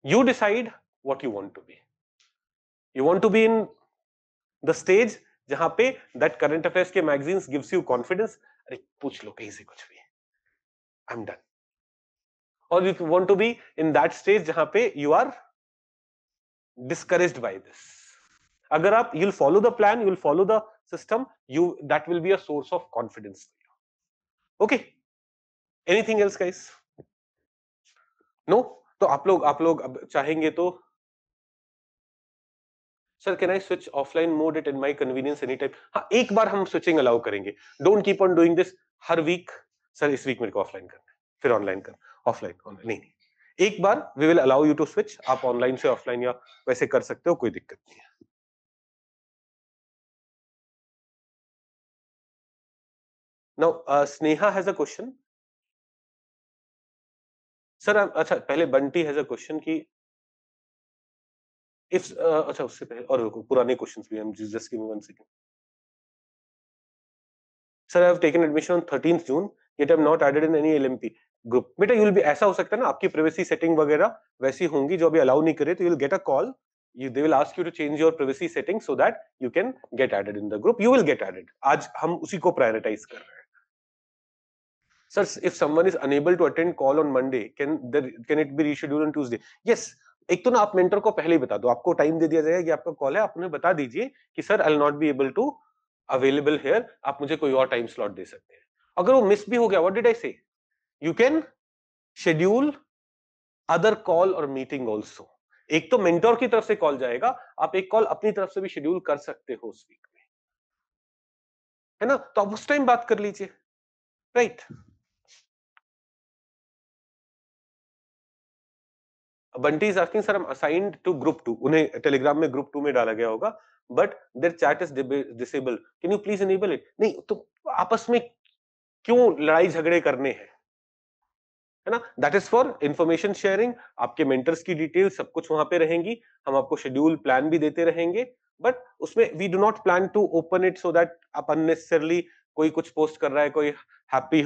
You decide what you want to be. You want to be in the stage जहां पे दैट करंट अफेयर्स के मैगजीन्स गिव्स यू कॉन्फिडेंस, अरे पूछ लो कहीं से कुछ भी, आई एम डन। और you want to be in that stage जहां पे you are discouraged by this, अगर आप you'll follow the plan, you'll follow the system, that will be a source of confidence for you. Okay, anything else guys? No? तो आप लोग अब चाहेंगे तो sir can I switch offline mode it in my convenience any time? हाँ, एक बार हम स्विचिंग अलाउ करेंगे, don't keep on doing this हर वीक। सर इस वीक मेरे को ऑफलाइन करना है, फिर ऑनलाइन कर, ऑफलाइन ऑनलाइन नहीं, एक बार we will allow you to switch, आप ऑनलाइन से ऑफलाइन या वैसे कर सकते हो, कोई दिक्कत नहीं है। Now Sneha has a question. Sir अच्छा पहले बंटी हैज अ क्वेश्चन कि इफ अच्छा उससे पहले और पुराने क्वेश्चंस भी हम just give me 1 second. Sir I have taken admission on 13th June yet I'm not added in any LMP group. बेटा यू विल बी, ऐसा हो सकता है ना आपकी प्राइवेसी सेटिंग वगैरह वैसी होंगी जो अभी अलाउ नहीं करे, तो you will get a call, they will ask you to change your privacy setting so that you can get added in the group, you will get added. आज हम उसी को प्रायोरिटाइज कर रहे हैं। Sir, if someone is unable to attend call on Monday, can it be rescheduled on Tuesday? Yes. एक तो ना आप मेंटर को पहले ही बता दो, आपको टाइम दे दिया जाएगा कि आपका कॉल है, आप उन्हें बता दीजिए कि sir I will not be able to available here, आप मुझे कोई और टाइम स्लॉट दे सकते हैं। अगर वो मिस भी हो गया, व्हाट डिड आई से, you can schedule other call और मीटिंग ऑल्सो। एक तो मेंटर की तरफ से कॉल जाएगा, आप एक कॉल अपनी तरफ से भी शेड्यूल कर सकते हो उस वीक में, है ना? तो आप उस टाइम बात कर लीजिए, right? Bunty is asking sir, I am assigned to group 2, उन्हें टेलीग्राम में ग्रुप 2 में डाला गया होगा, but their chat is disable, can you please enable it? नहीं तो आपस में क्यों लड़ाई झगड़े करने हैं, है ना? That is for information sharing, आपके मेंटर्स की डिटेल सब कुछ वहां पे रहेंगी, हम आपको शेड्यूल प्लान भी देते रहेंगे, बट उसमें we do not plan to open it so that आप अननेसेसरली कोई कुछ पोस्ट कर रहा है, कोई happy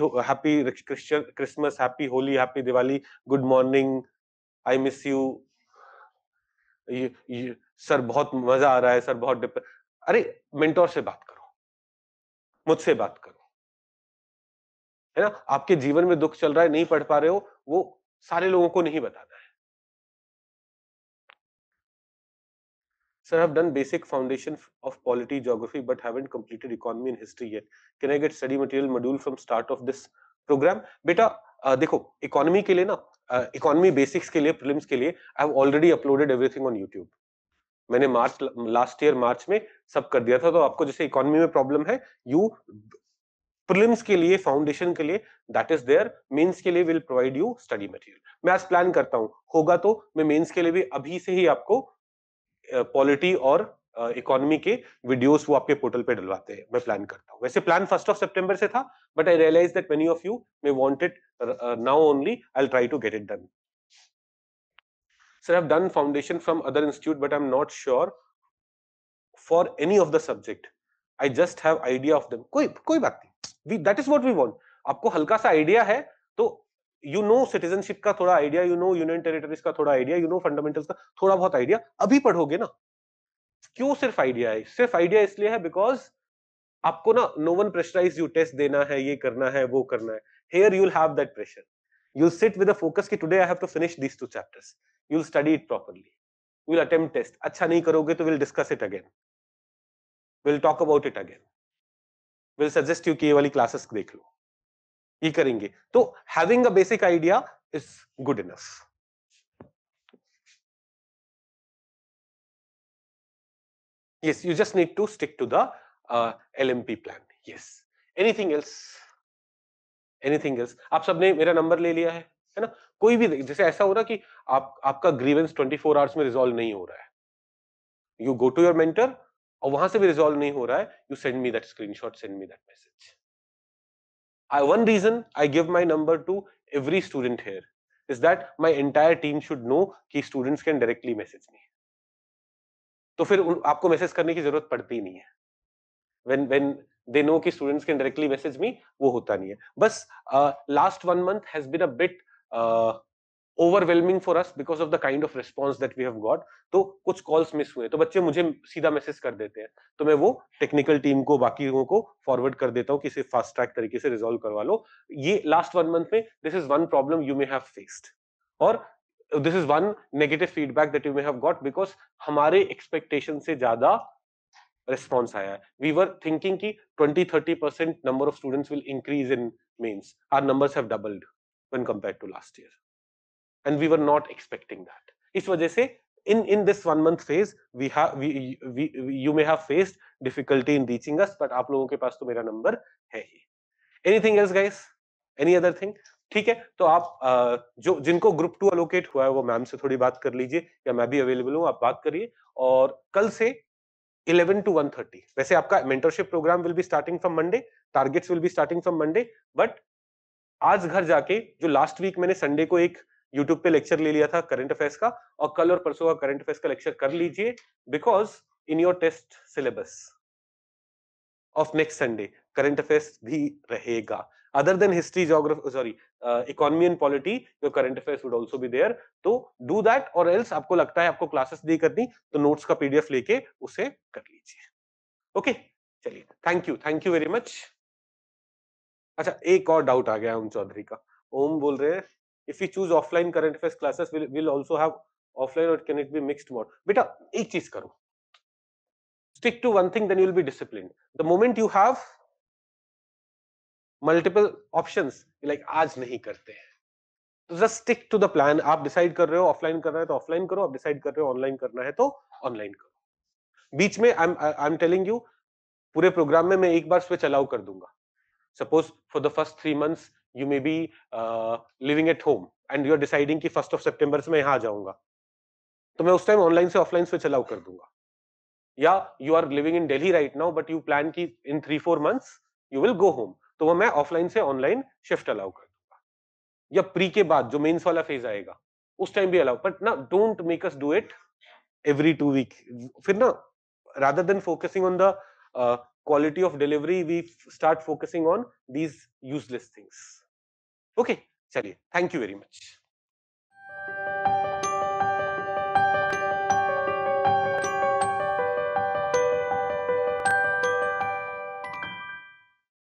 Christmas, happy Holi, happy Diwali, good morning, I miss you, sir बहुत मजा आ रहा है, सर बहुत अरे मेंटोर से बात करो, मुझसे बात करो, है ना? आपके जीवन में दुख चल रहा है, नहीं पढ़ पा रहे हो, वो सारे लोगों को नहीं बताना है। Sir, I've done basic foundation of polity, geography, but haven't completed economy and history yet. Can I get study material module from start of this program? बेटा देखो, इकोनॉमी के लिए ना, इकोनॉमी बेसिक्स के लिए, प्रीलिम्स के लिए आई have already uploaded everything on YouTube. मैंने लास्ट ईयर मार्च में सब कर दिया था, तो आपको जैसे इकोनॉमी में प्रॉब्लम है, यू प्रीलिम्स के लिए, फाउंडेशन के लिए दैट इज देयर, मेंस के लिए will provide you study material. मैं आज प्लान करता हूं, होगा तो मैं मेंस के लिए भी अभी से ही आपको पॉलिटी और इकोनॉमी के वीडियोस वो आपके पोर्टल पे डलवाते हैं, मैं प्लान करता हूं। वैसे प्लान 1 सितंबर से था, but I realise that many of you may want it now only, I will try to get it done. Sir I have done foundation from other institute but I am not sure for any of the subject, I just have idea of them. कोई बात नहीं, that is what we want. आपको हल्का सा idea है तो you know citizenship का थोड़ा idea, you know union territories का थोड़ा आइडिया, यू नो फंडामेंटल्स का थोड़ा बहुत आइडिया, अभी पढ़ोगे ना। क्यों सिर्फ आइडिया है? सिर्फ आइडिया इसलिए है बिकॉज आपको ना no one pressurise you, test देना है, ये करना है, वो करना है। Here you will have that pressure, you will sit with a focus कि today I have to finish these 2 chapters, you will study it properly, you will attempt test. अच्छा नहीं करोगे तो will discuss it again, will talk about it again, will suggest you कि ये वाली classes देख लो, ये करेंगे। तो having a basic idea is good enough. Yes, you just need to stick to the LMP plan. Yes. Anything else? Anything else? आप सबने मेरा नंबर ले लिया है ना? कोई भी जैसे ऐसा हो रहा कि आपका ग्रीवेंस 24 आवर्स में रिजॉल्व नहीं हो रहा है, you go to your mentor, और वहां से भी रिजॉल्व नहीं हो रहा है, you send me that screenshot, send me that message. One reason I give my number to every student here is that my entire team should know कि students can directly message me. तो फिर आपको message करने की जरूरत पड़ती नहीं है। when they know कि students can directly message me, वो होता नहीं है। बस last 1 month has been a bit overwhelming for us because of the kind of response that we have got. तो कुछ कॉल्स मिस हुए, तो बच्चे मुझे सीधा मैसेज कर देते हैं, तो मैं वो टेक्निकल टीम को, बाकी लोगों को फॉरवर्ड कर देता हूँ कि इसे फास्ट ट्रैक तरीके से रिजॉल्व करवा लो। ये लास्ट 1 मंथ में this is one problem you may have faced, और this is one negative feedback that you may have got, because हमारे एक्सपेक्टेशन से ज्यादा रिस्पॉन्स आया है. वी वर थिंकिंग कि 20-30% number of students will increase in mains. Our numbers have doubled when compared to last year and we were not expecting that. इस वजह से in this 1 month phase we you may have faced difficulty in reaching us, but आप लोगों के पास तो मेरा number है ही. Anything else guys? Any other thing? ठीक है, तो आप जो जिनको ग्रुप 2 अलोकेट हुआ है वो मैम से थोड़ी बात कर लीजिए, या मैं भी अवेलेबल हूँ, आप बात करिए. और कल से 11 to 1:30 वैसे आपका mentorship programme will be starting from Monday, targets will be starting from Monday, but आज घर जाके जो लास्ट वीक मैंने संडे को एक यूट्यूब पे लेक्चर ले लिया था करंट अफेयर्स का, और कल और परसों का करंट अफेयर्स का लेक्चर कर लीजिए, because in your test syllabus of next Sunday current affairs भी रहेगा. Other than history, geography, sorry, economy and polity, your current affairs would also be there. तो डू दैट, और एल्स आपको लगता है आपको क्लासेस नहीं करनी तो नोट्स का पीडीएफ लेके उसे कर लीजिए. ओके, चलिए, थैंक यू वेरी मच. अच्छा, एक और डाउट आ गया ओम चौधरी का. ओम बोल रहे हैं, if you choose offline current affairs classes will also have offline, और can it be mixed mode? बेटा एक चीज करो, stick to one thing, then you will be disciplined. The moment you have multiple options, like आज नहीं करते हैं, तो just stick to the plan. आप डिसाइड कर रहे हो ऑफलाइन करना है तो ऑफलाइन करो, आप डिसाइड कर रहे हो ऑनलाइन करना है तो ऑनलाइन करो. बीच में आई एम टेलिंग यू, पूरे प्रोग्राम में मैं एक बार स्विच अलाउ कर दूंगा. Suppose for the first 3 months you may be living at home and you are deciding कि 1st of September से मैं यहाँ आ जाऊंगा, तो मैं उस टाइम ऑनलाइन से ऑफलाइन स्विच अलाउ कर दूंगा. या you are living in Delhi right now, but you plan की in 3-4 months you will go home, तो वो मैं ऑफलाइन से ऑनलाइन शिफ्ट अलाउ कर दूंगा. या प्री के बाद जो मेंस वाला फेज आएगा उस टाइम भी अलाउ, बट ना don't make us do it every 2 week. फिर ना, rather than focusing on the quality of delivery, we start focusing on these useless things. Okay, चलिए, thank you very much.